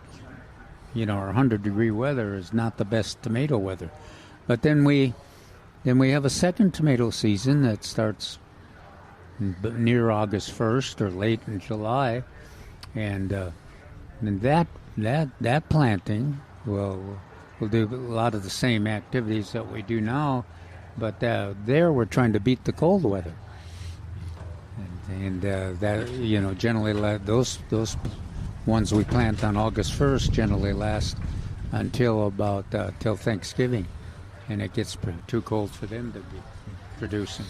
our 100-degree weather is not the best tomato weather. But then we have a second tomato season that starts near August 1st or late in July, and that planting will do a lot of the same activities that we do now, but there we're trying to beat the cold weather, and that generally those ones we plant on August 1st generally last until till Thanksgiving, and it gets too cold for them to be producing.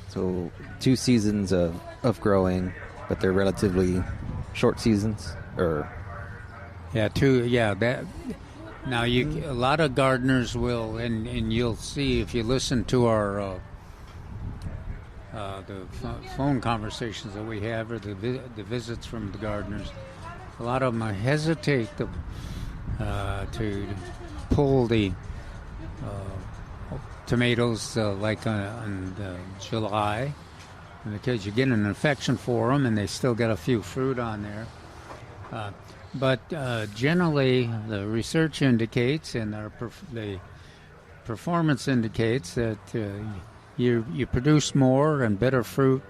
So 2 seasons of growing, but they're relatively short seasons, or that. Now, a lot of gardeners will, and you'll see if you listen to our the phone conversations that we have, or the visits from the gardeners, a lot of them hesitate to pull the tomatoes like on July, because you get an infection for them, and they still get a few fruit on there. But generally, the research indicates, and the performance indicates, that you produce more and better fruit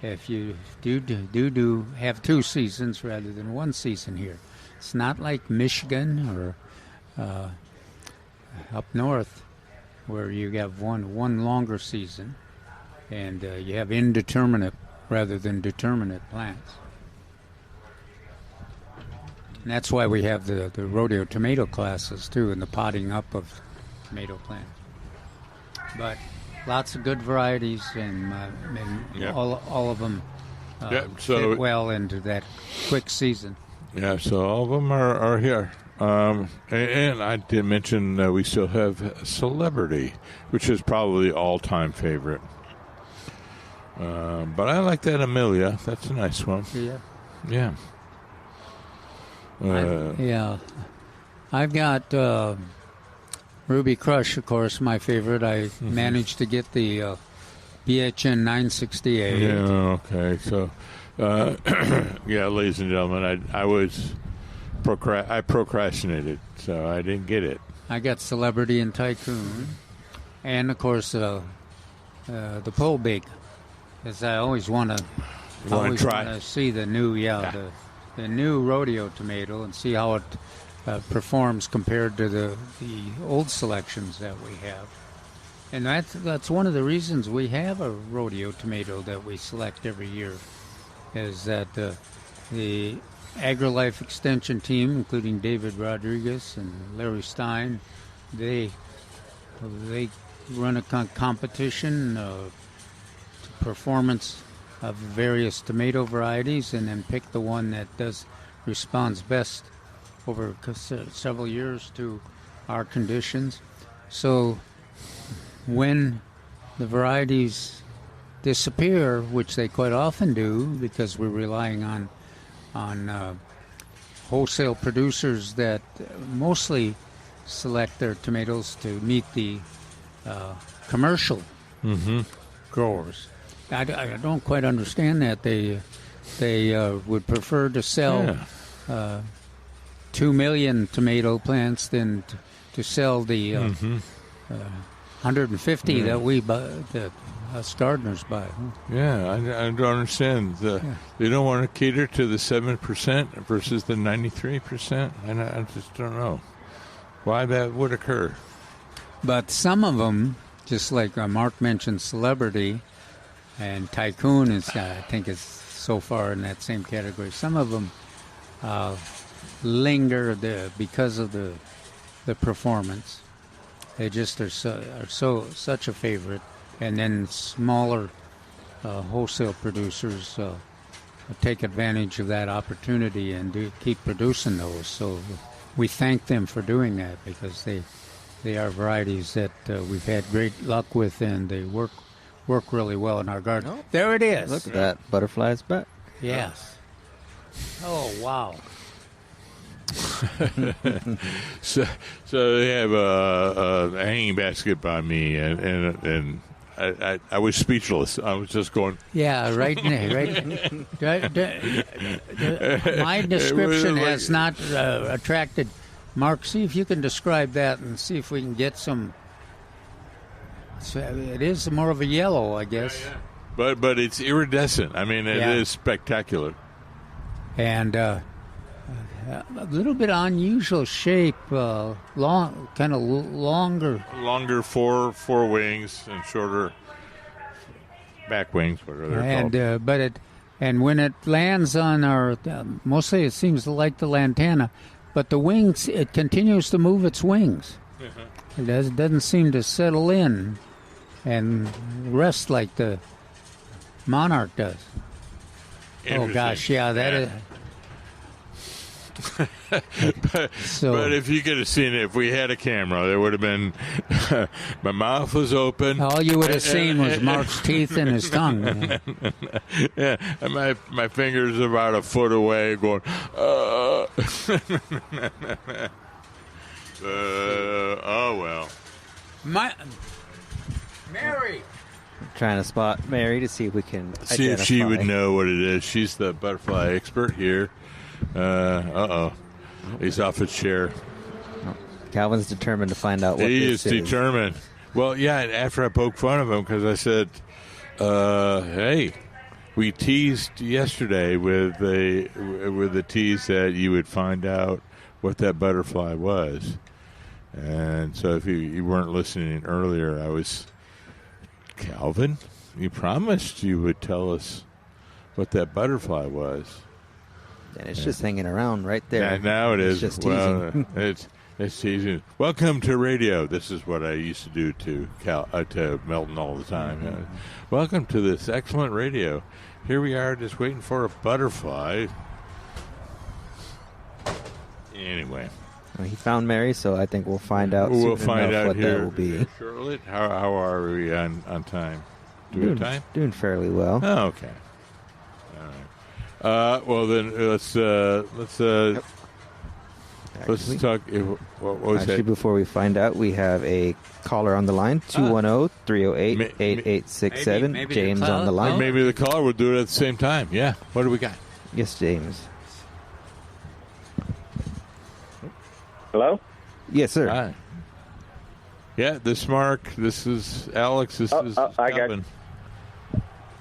if you do have 2 seasons rather than 1 season here. It's not like Michigan or up north, where you have one longer season, and you have indeterminate rather than determinate plants. And that's why we have the rodeo tomato classes, too, and the potting up of tomato plants. But lots of good varieties, and all of them fit well into that quick season. Yeah, so all of them are here. And I did mention we still have Celebrity, which is probably all-time favorite. But I like that Amelia. That's a nice one. Yeah. I've got Ruby Crush, of course, my favorite. I managed to get the BHN 968. Yeah, okay. So, ladies and gentlemen, I procrastinated, so I didn't get it. I got Celebrity and Tycoon, and of course the Pole Big, because I always want to see the new the new rodeo tomato and see how it performs compared to the old selections that we have. And that's one of the reasons we have a rodeo tomato that we select every year, is that the AgriLife Extension team, including David Rodriguez and Larry Stein, they run a competition to performance of various tomato varieties, and then pick the one that responds best over several years to our conditions. So when the varieties disappear, which they quite often do, because we're relying on wholesale producers that mostly select their tomatoes to meet the commercial growers. I don't quite understand that. They would prefer to sell 2 million tomato plants than to sell the 150 that we buy, that us gardeners buy. Yeah, I don't understand. They don't want to cater to the 7% versus the 93%, and I just don't know why that would occur. But some of them, just like Mark mentioned, Celebrity and Tycoon I think is so far in that same category. Some of them linger because of the performance. They just are such a favorite. and then smaller wholesale producers take advantage of that opportunity and keep producing those. So we thank them for doing that, because they are varieties that we've had great luck with, and they work really well in our garden. Oh, there it is. Look at that. Butterfly's back. Yes. Oh, wow. So they have a hanging basket by me, and I was speechless. I was just going. Yeah, right. My description has not attracted. Mark, see if you can describe that and see if we can get some. It is more of a yellow, I guess. Yeah. But it's iridescent. I mean, it is spectacular. And a little bit unusual shape, long, kind of longer. Longer four wings and shorter back wings, whatever they're called. And when it lands on our, mostly it seems like the lantana, but the wings, it continues to move its wings. Mm-hmm. It doesn't seem to settle in and rest like the monarch does. Oh gosh, yeah, that is. But if you could have seen it, if we had a camera, there would have been. My mouth was open. All you would have seen was Mark's teeth and his tongue. Yeah, and my fingers about a foot away, going. Oh well. Mary. Trying to spot Mary to see if we can see if she would know what it is. She's the butterfly expert here. He's off his chair. Calvin's determined to find out what he this is. Determined. Well, yeah, after I poked fun of him because I said, hey, we teased yesterday with the tease that you would find out what that butterfly was. And so if you weren't listening earlier, I was, Calvin, you promised you would tell us what that butterfly was. And it's just hanging around right there. Yeah, now it is. Just teasing. Well, it's teasing. Welcome to radio. This is what I used to do to Melton all the time. Mm-hmm. Welcome to this excellent radio. Here we are just waiting for a butterfly. Anyway. Well, he found Mary, so I think we'll find out We'll soon find enough out what here. that will be. Charlotte, how are we on time? Do we have time? Doing fairly well. Oh, okay. Well then let's talk. What was Actually, that? before we find out, we have a caller on the line, 210-308-8867. James on the line. Maybe the caller will do it at the same time. Yeah. What do we got? Yes, James. Hello? Yes, sir. Hi. Yeah, this is Mark. This is Alex. This is Calvin.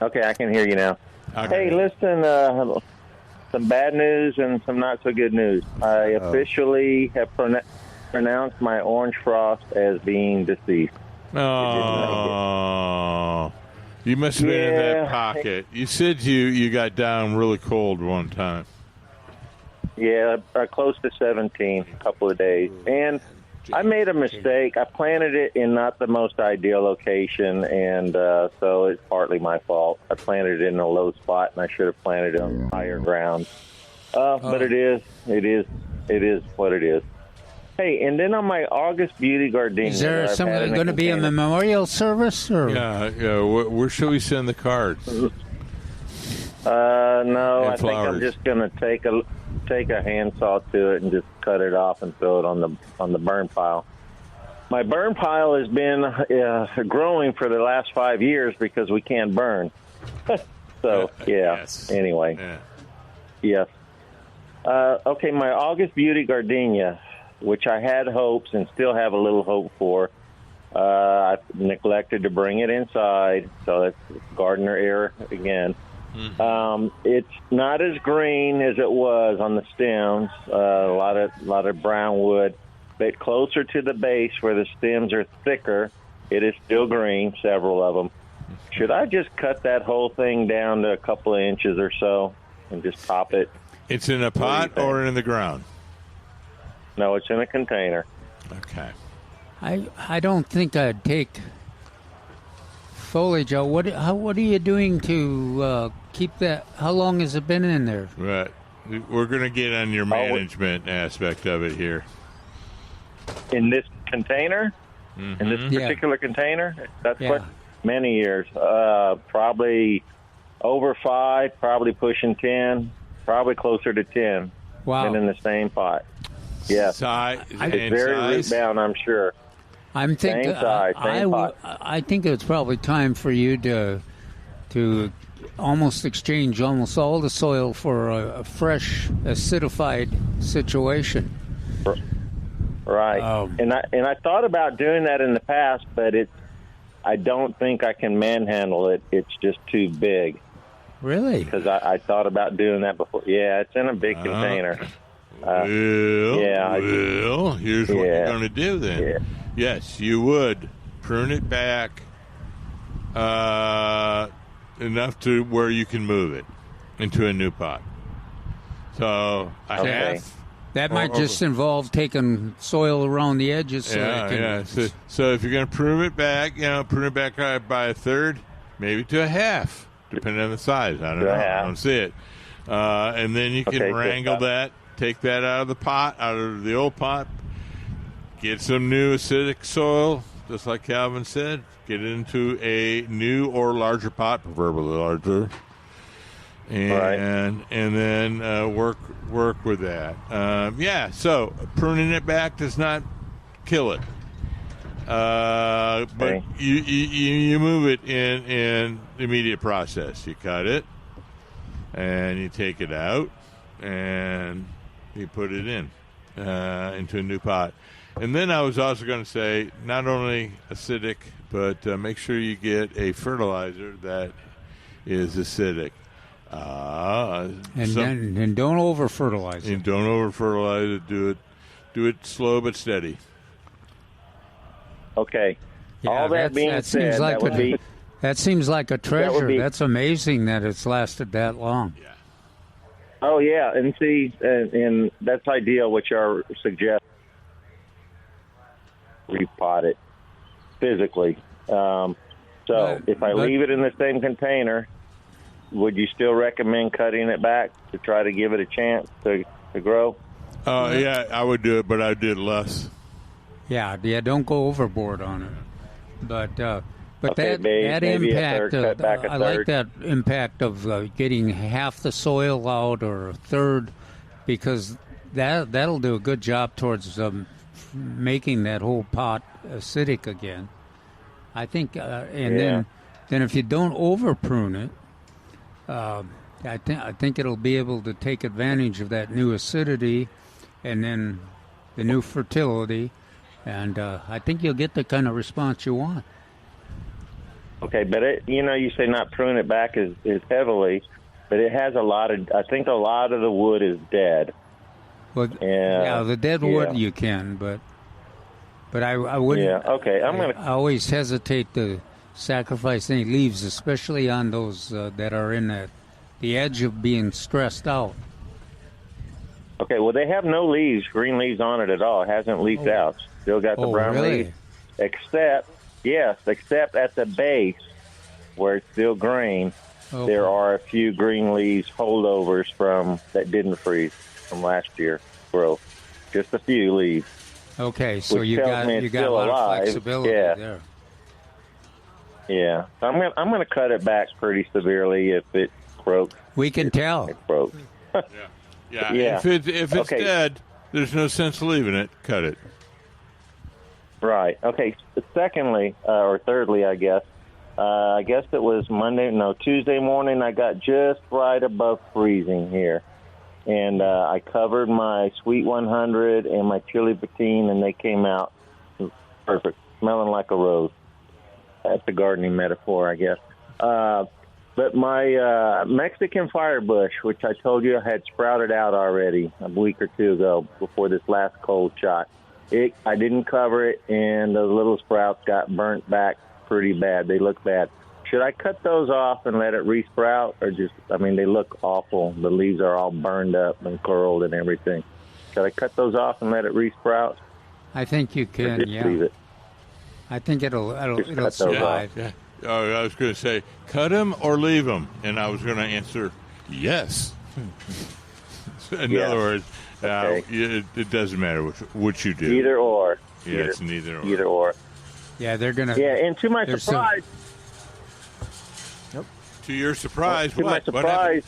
Okay, I can hear you now. Okay. Hey, listen, some bad news and some not so good news. I officially have pronounced my orange frost as being deceased. Oh, you must have been in that pocket. You said you got down really cold one time. Yeah, close to 17, a couple of days. And I made a mistake. I planted it in not the most ideal location, and so it's partly my fault. I planted it in a low spot, and I should have planted it on higher ground. But it is what it is. Hey, and then on my August beauty gardenia, is there going to be a memorial service? Or? Yeah. Where shall we send the cards? No, I think I'm just going to take a handsaw to it and just cut it off and throw it on the burn pile. My burn pile has been growing for the last 5 years because we can't burn. So yeah. Yes. Anyway, Yeah. yes. Okay, my August beauty gardenia, which I had hopes and still have a little hope for. I neglected to bring it inside, so that's gardener error again. It's not as green as it was on the stems. A lot of brown wood, but closer to the base where the stems are thicker, it is still green. Several of them. Should I just cut that whole thing down to a couple of inches or so and just top it? It's in a pot or in the ground? No, it's in a container. Okay. I don't think I'd take foliage out. What are you doing to keep that? How long has it been in there? Right. We're going to get on your management aspect of it here. In this container? Mm-hmm. In this particular container? That's Yeah. what? Many years. Probably over 5, probably pushing 10, probably closer to 10. Wow. Been in the same pot. Yeah. It's Very root bound, I'm sure. I'm thinking. Same size, same pot. I think it's probably time for you to almost exchange almost all the soil for a fresh, acidified situation. Right. And I thought about doing that in the past, but I don't think I can manhandle it. It's just too big. Really? Because I thought about doing that before. Yeah, it's in a big container. Here's what you're going to do then. Yeah. Yes, you would prune it back enough to where you can move it into a new pot. So a half. That might just involve taking soil around the edges. So if you're going to prune it back, prune it back by a third, maybe to a half, depending on the size. I don't know. I don't see it. And then you can wrangle that, take that out of the pot, out of the old pot, get some new acidic soil, just like Calvin said, get it into a new or larger pot, preferably larger. And then work with that. So pruning it back does not kill it, but you move it in the immediate process. You cut it, and you take it out, and you put it in into a new pot. And then I was also going to say, not only acidic, but make sure you get a fertilizer that is acidic. And don't over fertilize it. And don't over fertilize it. Do it slow but steady. Okay. Yeah, all that being said, that seems like a treasure. That's amazing that it's lasted that long. Yeah. Oh yeah, and see, and that's ideal. What you're suggesting, repot it physically. If I leave it in the same container, would you still recommend cutting it back to try to give it a chance to grow? Yeah, I would do it, but I did less. Yeah, don't go overboard on it. But that impact, I like that impact of getting half the soil out or a third, because that'll do a good job towards making that whole pot acidic again. I think, then if you don't over prune it, I think it'll be able to take advantage of that new acidity and then the new fertility, and I think you'll get the kind of response you want. Okay, but you say not prune it back as heavily, but it has I think a lot of the wood is dead. Well, the dead wood you can, but I wouldn't. Yeah, okay. I always hesitate to sacrifice any leaves, especially on those that are in the edge of being stressed out. Okay, well, they have no leaves, green leaves on it at all. It hasn't leaked out. Still got the brown leaves. Except at the base where it's still green, there are a few green leaves holdovers that didn't freeze from last year growth. Just a few leaves. Okay, so you got a lot of flexibility there. Yeah, I'm gonna cut it back pretty severely if it broke. We can tell. It broke. Yeah. If it's dead, there's no sense leaving it. Cut it. Right. Okay. Secondly, or thirdly, I guess it was Tuesday morning. I got just right above freezing here, and I covered my Sweet 100 and my Chili Patine, and they came out perfect, smelling like a rose. That's the gardening metaphor, I guess. But my Mexican firebush, which I told you I had sprouted out already a week or two ago before this last cold shot, I didn't cover it, and those little sprouts got burnt back pretty bad. They look bad. Should I cut those off and let it resprout, or they look awful. The leaves are all burned up and curled and everything. Should I cut those off and let it resprout? I think you can, Leave it? I think it'll survive. I was going to say, cut them or leave them, and I was going to answer yes. In other words, it doesn't matter what you do. Either or. Yeah, it's neither or. Either or. Yeah, they're going to. Yeah, and to my surprise. To your surprise, to what? my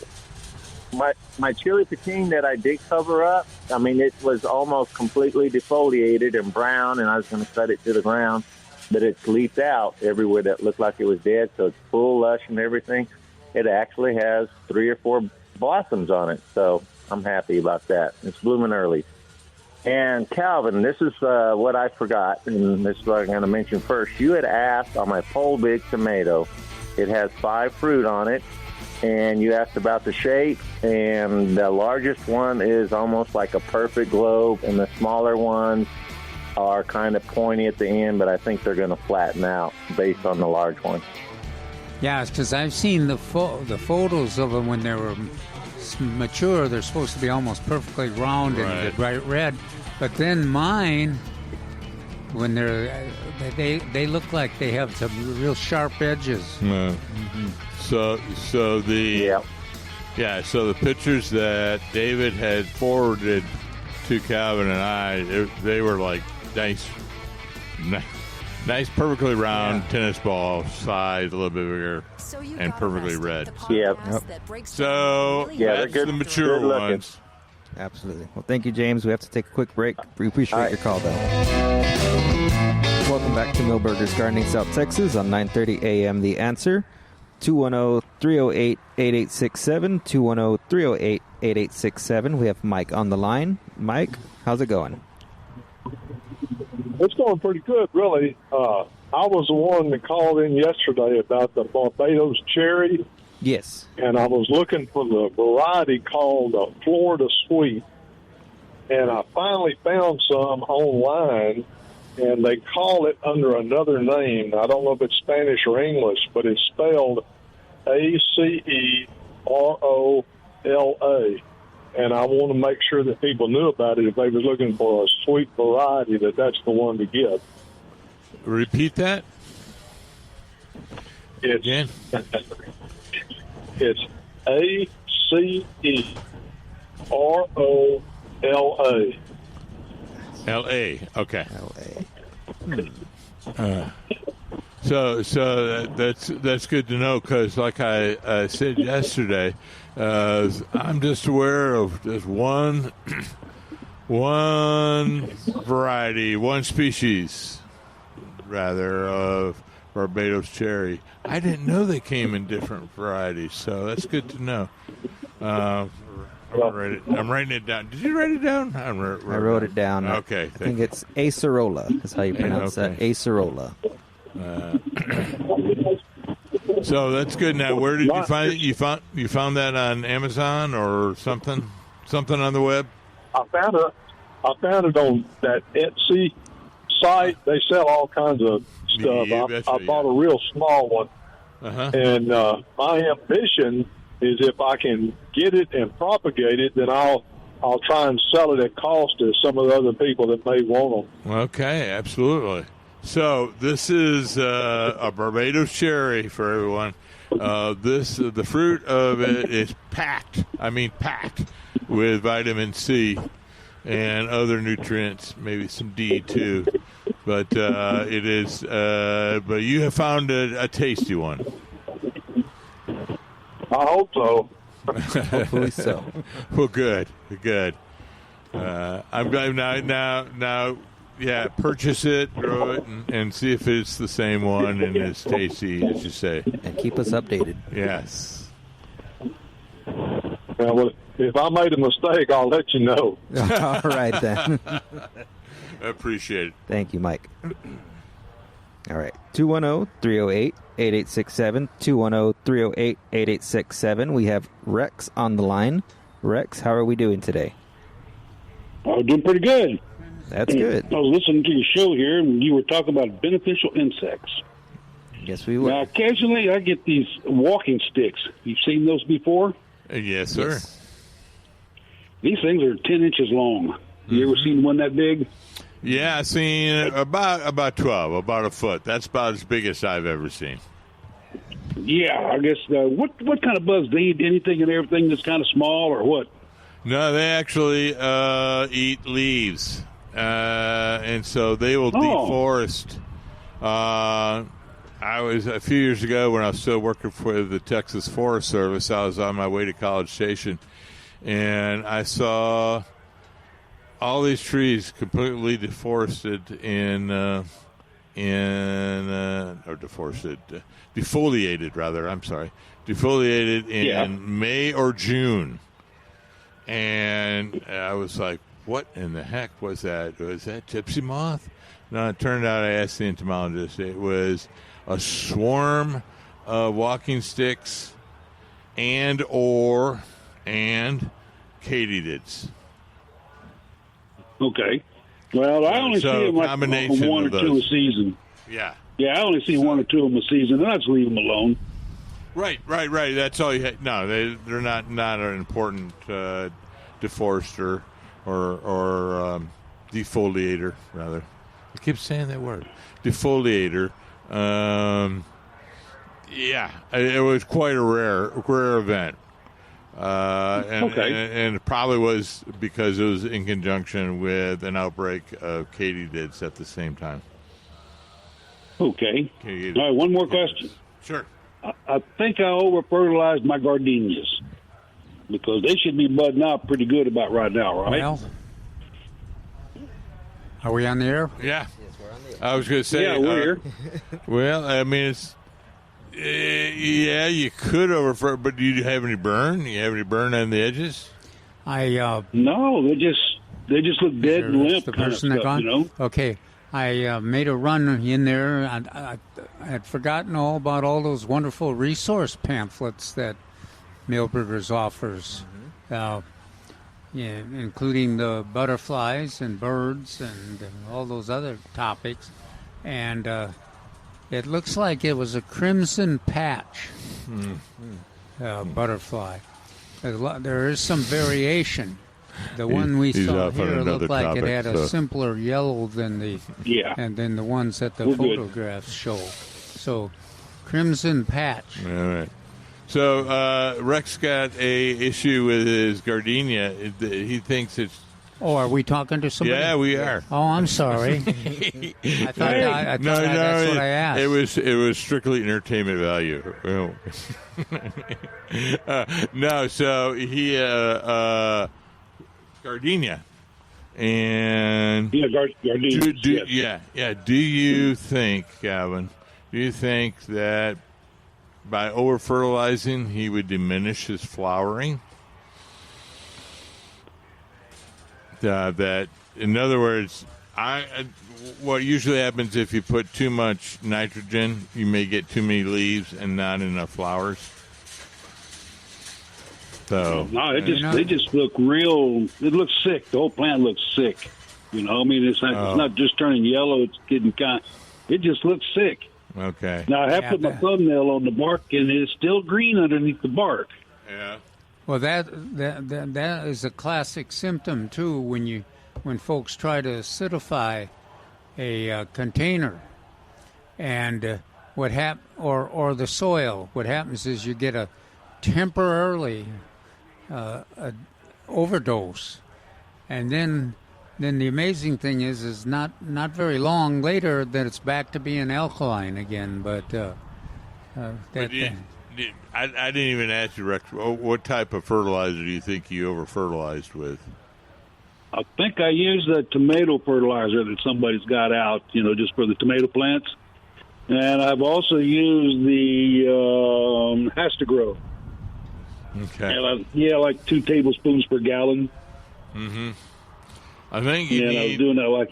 surprise, my chili pekin that I did cover up, I mean, it was almost completely defoliated and brown, and I was going to cut it to the ground, but it's leafed out everywhere that looked like it was dead, so it's full, lush, and everything. It actually has 3 or 4 blossoms on it, so I'm happy about that. It's blooming early. And Calvin, this is what I forgot, and this is what I'm going to mention first. You had asked on my pole big tomato. It has 5 fruit on it, and you asked about the shape, and the largest one is almost like a perfect globe, and the smaller ones are kind of pointy at the end, but I think they're going to flatten out based on the large one. Yeah, because I've seen the photos of them when they were mature. They're supposed to be almost perfectly round and bright red, but then mine, when they look like they have some real sharp edges. So the so the pictures that David had forwarded to Calvin and I, they were like nice, perfectly round tennis ball size, a little bit bigger, and perfectly red. So that's the mature ones. Absolutely. Well, thank you, James. We have to take a quick break. We appreciate your call, though. Welcome back to Millburgers Gardening, South Texas on 9:30 a.m. The Answer. 210-308-8867. 210-308-8867. We have Mike on the line. Mike, how's it going? It's going pretty good, really. I was the one that called in yesterday about the Barbados cherry. Yes. And I was looking for the variety called Florida Sweet. And I finally found some online, and they call it under another name. I don't know if it's Spanish or English, but it's spelled Acerola. And I want to make sure that people knew about it if they were looking for a sweet variety, that's the one to get. Repeat that. It's Acerola. L.A. Okay. L.A. So that's good to know, because like I said yesterday, I'm just aware of just one variety, one species, rather, of Barbados cherry. I didn't know they came in different varieties, so that's good to know. I'm writing it down. Did you write it down? I wrote it down. Okay. I think it's Acerola is how you pronounce that. Acerola. So that's good. Now, where did you find it? You found that on Amazon or something on the web? I found it on that Etsy site. They sell all kinds of stuff. I bought a real small one, and my ambition is if I can get it and propagate it, then I'll try and sell it at cost to some of the other people that may want them. Okay, absolutely. So this is a Barbados cherry for everyone. The fruit of it is packed with vitamin C and other nutrients, maybe some D too. But it is. But you have found a tasty one. I hope so. Hopefully so. Well, good. I'm glad now. Yeah, purchase it, grow it, and see if it's the same one and it's tasty, as you say. And keep us updated. Yes. Well, if I made a mistake, I'll let you know. All right, then. I appreciate it. Thank you, Mike. All right. 210-308-8867. 210-308-8867. We have Rex on the line. Rex, how are we doing today? I'm doing pretty good. That's good. I was listening to your show here, and you were talking about beneficial insects. Yes, we will. Now, occasionally I get these walking sticks. You've seen those before? Yes, sir. Yes. These things are 10 inches long. You ever seen one that big? Yeah, I've seen about 12, about a foot. That's about as big as I've ever seen. Yeah, I guess. What kind of bugs? They eat anything and everything that's kind of small, or what? No, they actually eat leaves, and so they will deforest. I was a few years ago when I was still working for the Texas Forest Service. I was on my way to College Station, and I saw all these trees completely deforested defoliated rather. I'm sorry, defoliated in May or June, and I was like, "What in the heck was that? Was that gypsy moth?" No, it turned out I asked the entomologist. It was a swarm of walking sticks and katydids. Okay. Well, I only see them like one or two a season. Yeah. Yeah, I only see one or two of them a season, and I just leave them alone. Right. That's all you had. No, they're not an important deforester or defoliator, rather. I keep saying that word. Defoliator. It was quite a rare event. And it probably was because it was in conjunction with an outbreak of katydids at the same time. Okay. All right, one more question. Sure. I think I over-fertilized my gardenias because they should be budding out pretty good about right now, right? Well, are we on the air? Yeah. Yes, we're on the air. I was going to say. Yeah, we're here. Well, I mean, it's... you could but do you have any burn? You have any burn on the edges? No, they just look dead and limp. The person that gone? You know? Okay, I made a run in there. I had forgotten all about all those wonderful resource pamphlets that Milberger's offers, including the butterflies and birds and all those other topics, and. It looks like it was a crimson patch butterfly. There is some variation. The one we saw here looked like it had a simpler yellow than the ones that the photographs show. So, crimson patch. All right. So Rex got a issue with his gardenia. He thinks it's. Oh, are we talking to somebody? Yeah, we are. Oh, I'm sorry. I thought that's what I asked. It was strictly entertainment value. No, so he gardenia, and gardenia. Do you think, Gavin? Do you think that by over fertilizing he would diminish his flowering? That, in other words, what usually happens if you put too much nitrogen, you may get too many leaves and not enough flowers. So no, they just look real. It looks sick. The whole plant looks sick. You know, I mean, it's not just turning yellow. It's getting it just looks sick. Okay. Now I have put my thumbnail on the bark, and it's still green underneath the bark. Yeah. Well, that is a classic symptom too when folks try to acidify a container, and or the soil. What happens is you get a temporarily overdose, and then the amazing thing is not very long later that it's back to being alkaline again. I didn't even ask you, Rex. What type of fertilizer do you think you over-fertilized with? I think I used the tomato fertilizer that somebody's got out, just for the tomato plants. And I've also used the Has to Grow. Okay. And like 2 tablespoons per gallon. Mm-hmm. I think you need... I was doing that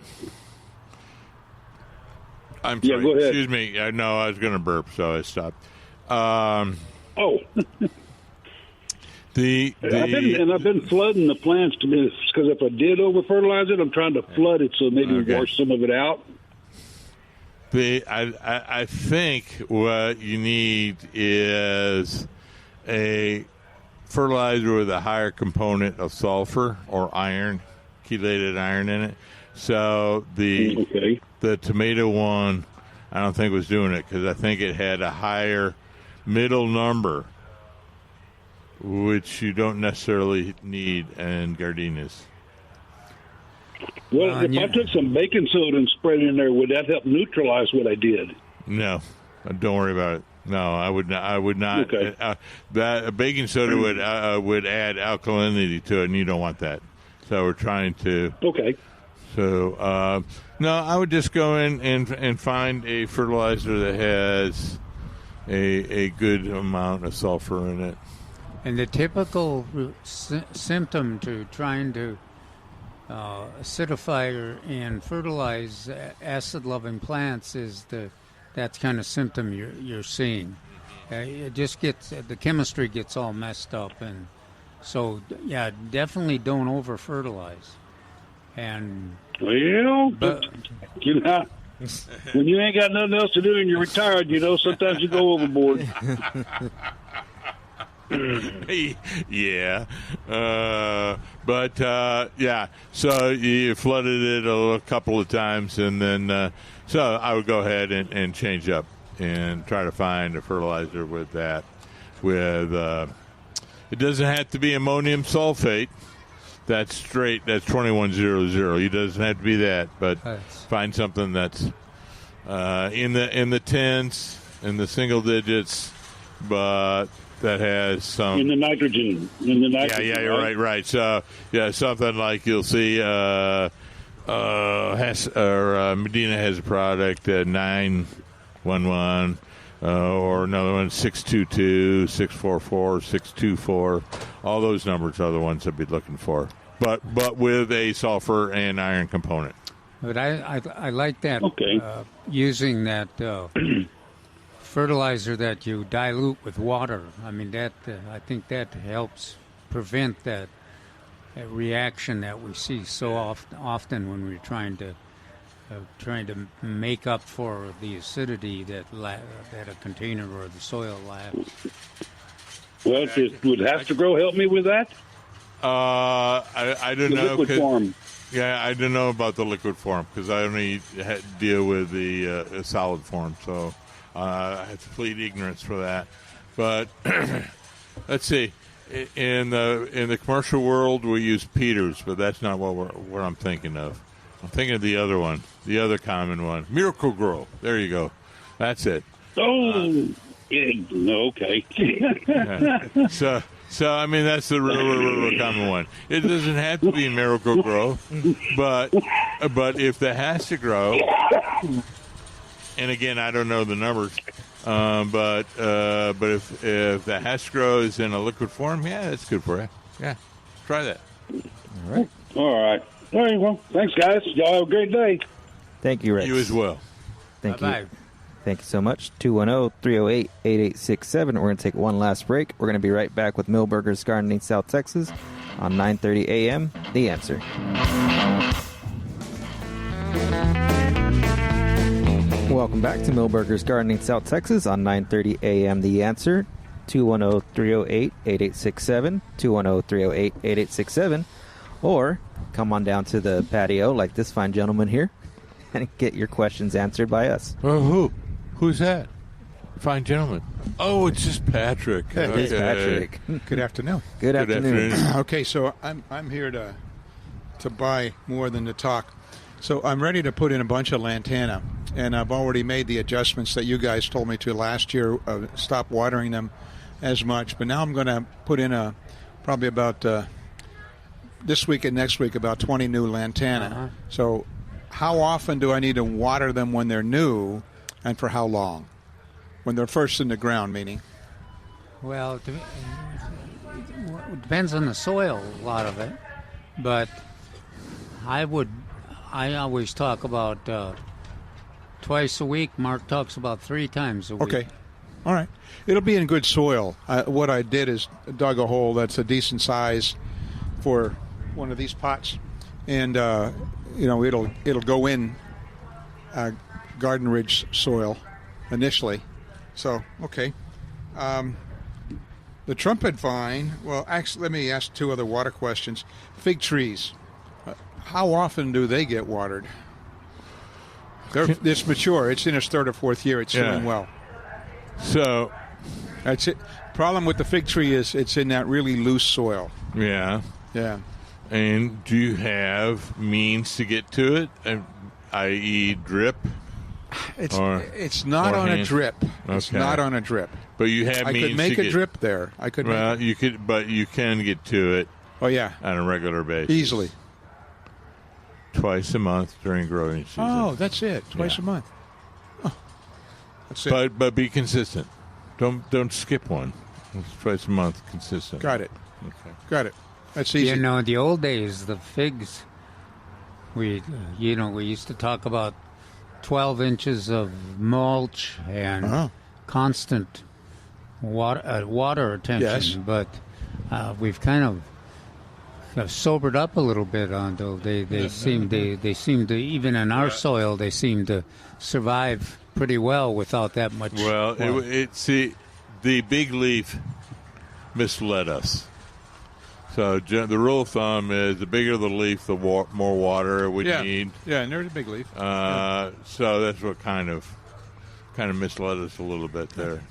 I'm sorry. Go ahead. Excuse me. No, I was going to burp, so I stopped. I've been flooding the plants because if I did over fertilize it, I'm trying to flood it so maybe wash some of it out. I think what you need is a fertilizer with a higher component of sulfur or iron, chelated iron in it. So the tomato one, I don't think was doing it because I think it had a higher middle number, which you don't necessarily need in gardenias. Well, if I took some baking soda and spread it in there, would that help neutralize what I did? No, don't worry about it. No, I would not. I would not. Okay. That baking soda would add alkalinity to it, and you don't want that. So we're trying to. Okay. So no, I would just go in and find a fertilizer that has a good amount of sulfur in it. And the typical symptom to trying to acidify and fertilize acid-loving plants is that kind of symptom you're seeing. It just gets, the chemistry gets all messed up, and so yeah, definitely don't over fertilize. And but you know, when you ain't got nothing else to do and you're retired, sometimes you go overboard. Yeah, but yeah. So you flooded it a couple of times, and then so I would go ahead and change up and try to find a fertilizer with that. With it doesn't have to be ammonium sulfate. That's straight. That's 2100. It doesn't have to be that, but find something that's in the tens, in the single digits, but that has some in the nitrogen. Yeah, you're right. So yeah, something like you'll see. Medina has a product 911, or another one 622, 644, 624. All those numbers are the ones I'd be looking for, but with a sulfur and iron component. But I like that. Okay. Using that fertilizer that you dilute with water. I mean, that I think that helps prevent that reaction that we see so often when we're trying to make up for the acidity that a container or the soil lacks. Well, would Has to Grow help me with that? I don't know. Liquid form. Yeah, I don't know about the liquid form because I only deal with the solid form, so I have complete ignorance for that. But let's see. In the commercial world, we use Peters, but that's not what I'm thinking of. I'm thinking of the other one, the other common one, Miracle Grow. There you go. That's it. Oh, okay. Yeah. So I mean that's the real common one. It doesn't have to be Miracle Grow, but if that has to grow, and again I don't know the numbers, but if that has to grow is in a liquid form, yeah, that's good for you. Yeah, try that. All right. All right. All right. Well, thanks, guys. Y'all have a great day. Thank you, Rex. You as well. Thank Bye-bye. you. Thank you so much. 210-308-8867. We're going to take one last break. We're going to be right back with Millburgers Gardening South Texas on 9:30 a.m. The Answer. Welcome back to Millburgers Gardening South Texas on 9:30 a.m. The Answer. 210-308-8867. 210-308-8867. Or come on down to the patio like this fine gentleman here and get your questions answered by us. Oh, who's that? Fine gentleman. Oh, it's just Patrick. It is Patrick. Good afternoon. Good afternoon. Okay, so I'm here to buy more than to talk. So I'm ready to put in a bunch of lantana, and I've already made the adjustments that you guys told me to last year. Stop watering them as much, but now I'm going to put in probably about this week and next week about 20 new lantana. Uh-huh. So how often do I need to water them when they're new, and for how long? When they're first in the ground, meaning? Well, it depends on the soil, a lot of it. But I always talk about twice a week. Mark talks about 3 times a week. Okay. All right. It'll be in good soil. What I did is dug a hole that's a decent size for one of these pots. And, it'll go in garden ridge soil initially. So, okay. The trumpet vine, well, actually, let me ask 2 other water questions. Fig trees, how often do they get watered? It's mature. It's in its 3rd or 4th year. It's doing well. So, That's it. Problem with the fig tree is it's in that really loose soil. Yeah. Yeah. And do you have means to get to it, i.e. drip? It's not on a drip. It's not on a drip. But you have means I could make a drip there. You could, but you can get to it. Oh yeah, on a regular basis, easily. Twice a month during growing season. Oh, that's it. Twice a month. Oh, that's it. But be consistent. Don't skip one. It's twice a month, consistent. Got it. Okay. Got it. That's easy. You know, in the old days, the figs. We used to talk about 12 inches of mulch and constant water attention. Yes. But we've kind of sobered up a little bit on those. They seem to, even in our soil, they seem to survive pretty well without that much. Well, the big leaf misled us. So the rule of thumb is the bigger the leaf, the more water we need. Yeah, and there's a big leaf. So that's what kind of misled us a little bit there.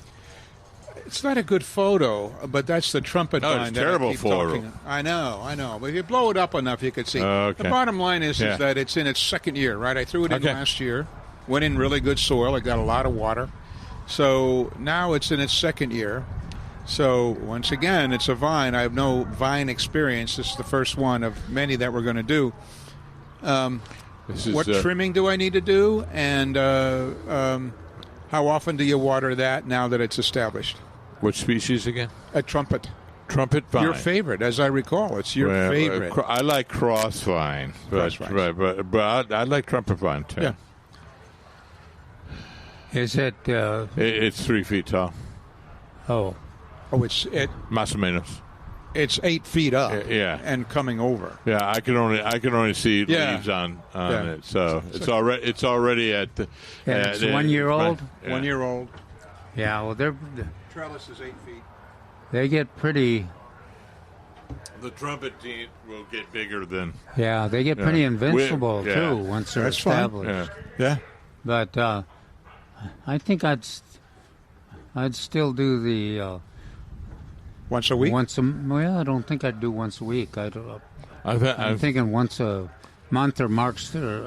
It's not a good photo, but that's the trumpet vine. It's a terrible photo. I know. But if you blow it up enough, you could see. Okay. The bottom line is that it's in its second year, right? I threw it in last year, went in really good soil. It got a lot of water. So now it's in its second year. So once again, it's a vine. I have no vine experience. This is the first one of many that we're going to do. What trimming do I need to do? And how often do you water that now that it's established? What species again? A trumpet. Trumpet vine. Your favorite, as I recall. It's your favorite. I like cross vine. But I like trumpet vine, too. Yeah. Is it... it's 3 feet tall. Oh, it's... Más o menos. It's 8 feet up. And coming over. Yeah, I can only see leaves on it. So it's already at the... it's 1 year old? Yeah. 1 year old. Yeah, well, the trellis is 8 feet. They get pretty... The trumpet will get bigger than... Yeah, they get pretty invincible, too, once they're established. Yeah. But I think I'd still do the... once a week? I don't think I'd do once a week. I'm thinking once a month or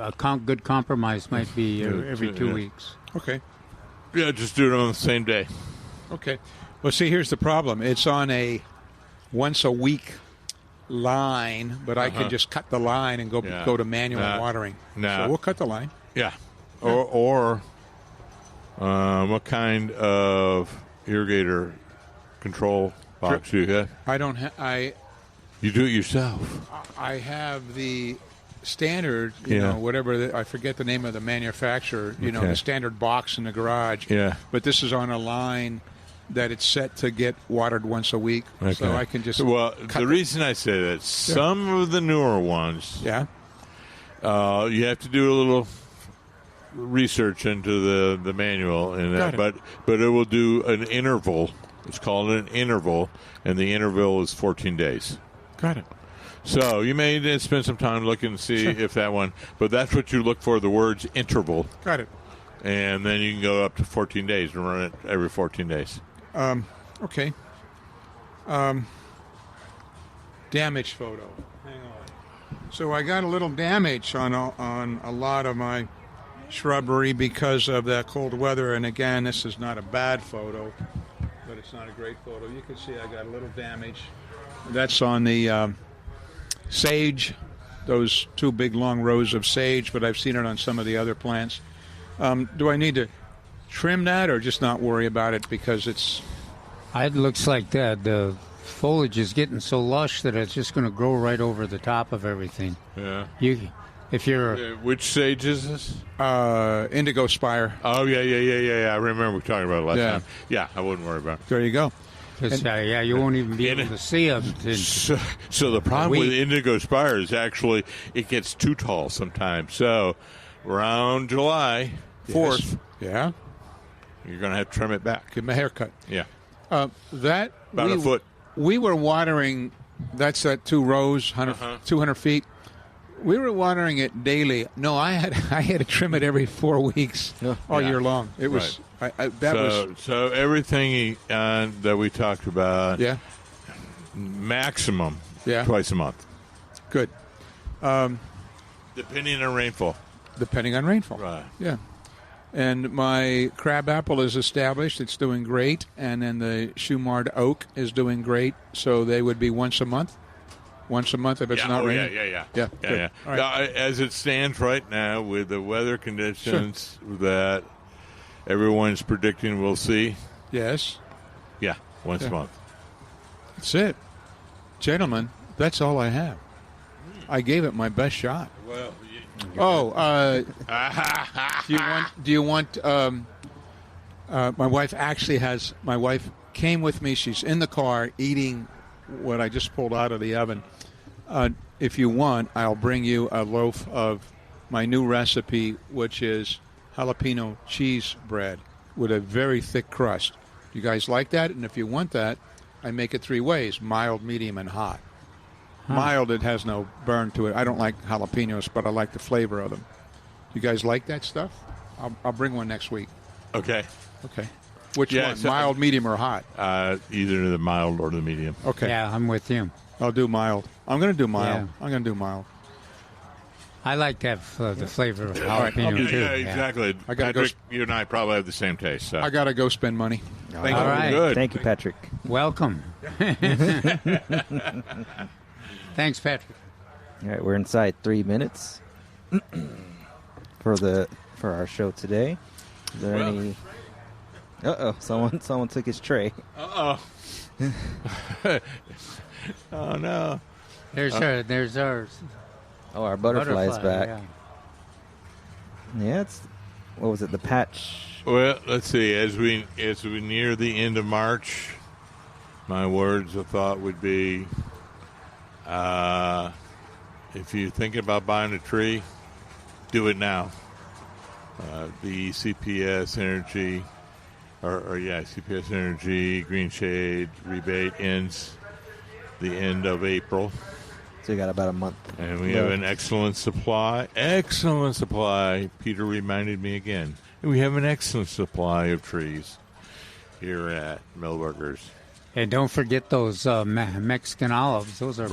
a good compromise might be every 2 weeks. Okay. Yeah, just do it on the same day. Okay. Well, see, here's the problem. It's on a once-a-week line, but I can just cut the line and go to manual watering. So we'll cut the line. Yeah. Or what kind of irrigator control box do you have? I don't have... You do it yourself? I have the standard, whatever, I forget the name of the manufacturer, the standard box in the garage. Yeah. But this is on a line that it's set to get watered once a week. Okay. So I can just... Well, the reason I say that, some of the newer ones, you have to do a little research into the manual, but it will do an interval. It's called an interval, and the interval is 14 days. Got it. So you may spend some time looking to see if that one, but that's what you look for, the words interval. Got it. And then you can go up to 14 days and run it every 14 days. Okay. Damage photo. Hang on. So I got a little damage on a lot of my shrubbery because of that cold weather. And again, this is not a bad photo, but it's not a great photo. You can see I got a little damage. That's on the sage, those two big long rows of sage, but I've seen it on some of the other plants. Do I need to trim that or just not worry about it because it's... It looks like that. The foliage is getting so lush that it's just going to grow right over the top of everything. Yeah. If you're... which sage is this? Indigo spire. Oh, yeah. I remember we talking about it last time. Yeah, I wouldn't worry about it. There you go. You won't even be able to see them. So the problem with indigo spire is actually it gets too tall sometimes. So around July 4th, you're going to have to trim it back. Give them a haircut. Yeah. About a foot. We were watering, that's at 2 rows, 200 feet. We were watering it daily. No, I had to trim it every 4 weeks all year long. It was so everything that we talked about. Yeah. Maximum. Yeah. Twice a month. Good. Depending on rainfall. Right. Yeah. And my crab apple is established. It's doing great. And then the Shumard oak is doing great. So they would be once a month. Once a month if it's not raining? Yeah. All right. As it stands right now with the weather conditions that everyone's predicting we'll see. Yes. Yeah, once a month. That's it. Gentlemen, that's all I have. I gave it my best shot. Well, do you want my wife came with me. She's in the car eating what I just pulled out of the oven. If you want, I'll bring you a loaf of my new recipe, which is jalapeno cheese bread with a very thick crust. You guys like that? And if you want that, I make it 3 ways: mild, medium, and hot. Mild, it has no burn to it. I don't like jalapenos, but I like the flavor of them. You guys like that stuff? I'll bring one next week. Okay. Which one? So, mild, medium, or hot? Either the mild or the medium. Okay. Yeah, I'm with you. I'll do mild. I'm going to do mild. Yeah. I'm going to do mild. I like to have the flavor of jalapeno, too. Yeah, exactly. Patrick, you and I probably have the same taste. So. I got to go spend money. Thank you. Right. Good. Thank you, Patrick. Welcome. Thanks, Patrick. All right, we're inside 3 minutes for our show today. Is there any? Someone took his tray. Oh no! There's ours. Oh, our butterfly's back. Yeah, it's what was it? The patch. Well, let's see. As we near the end of March, my words of thought would be. If you're thinking about buying a tree, do it now. The CPS Energy, CPS Energy Green Shade rebate ends the end of April. So you got about a month. And we have an excellent supply. Excellent supply. Peter reminded me again. We have an excellent supply of trees here at Millburgers. And don't forget those Mexican olives. Those are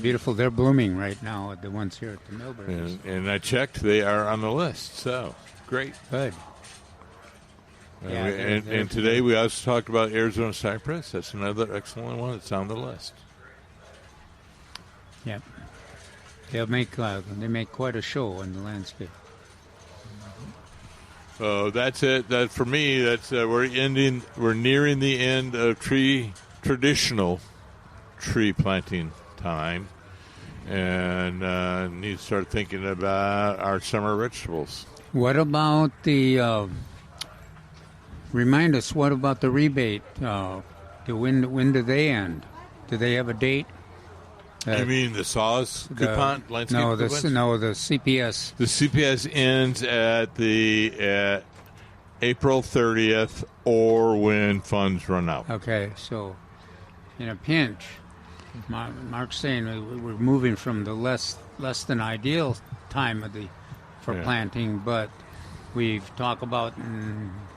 beautiful. They're blooming right now, the ones here at the Millburgers. And I checked. They are on the list. So, great. Good. And today we also talked about Arizona cypress. That's another excellent one that's on the list. Yep. They make quite a show in the landscape. So that's it. That for me, that's we're nearing the end of traditional tree planting time, and need to start thinking about our summer vegetables. What about the? Remind us. What about the rebate? When do they end? Do they have a date? You mean the SAWS coupon? No, the CPS. The CPS ends at April 30th or when funds run out. Okay, so in a pinch, Mark's saying we're moving from the less than ideal time for planting, but we've talked about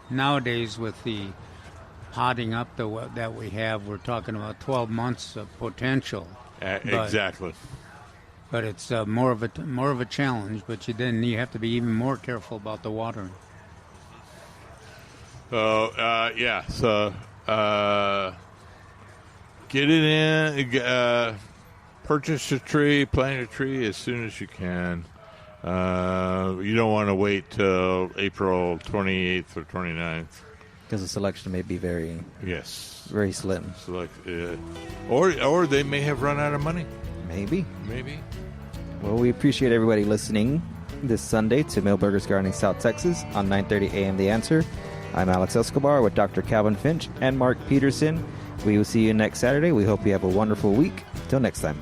nowadays with the potting up that we have, we're talking about 12 months of potential. Exactly. But it's more of a challenge. But you have to be even more careful about the watering. So get it in. Purchase a tree, plant a tree as soon as you can. You don't want to wait till April 28th or 29th. Because the selection may be very slim. Or they may have run out of money. Maybe. Well, we appreciate everybody listening this Sunday to Millburgers Gardening South Texas on 9:30 a.m. The Answer. I'm Alex Escobar with Dr. Calvin Finch and Mark Peterson. We will see you next Saturday. We hope you have a wonderful week. Till next time.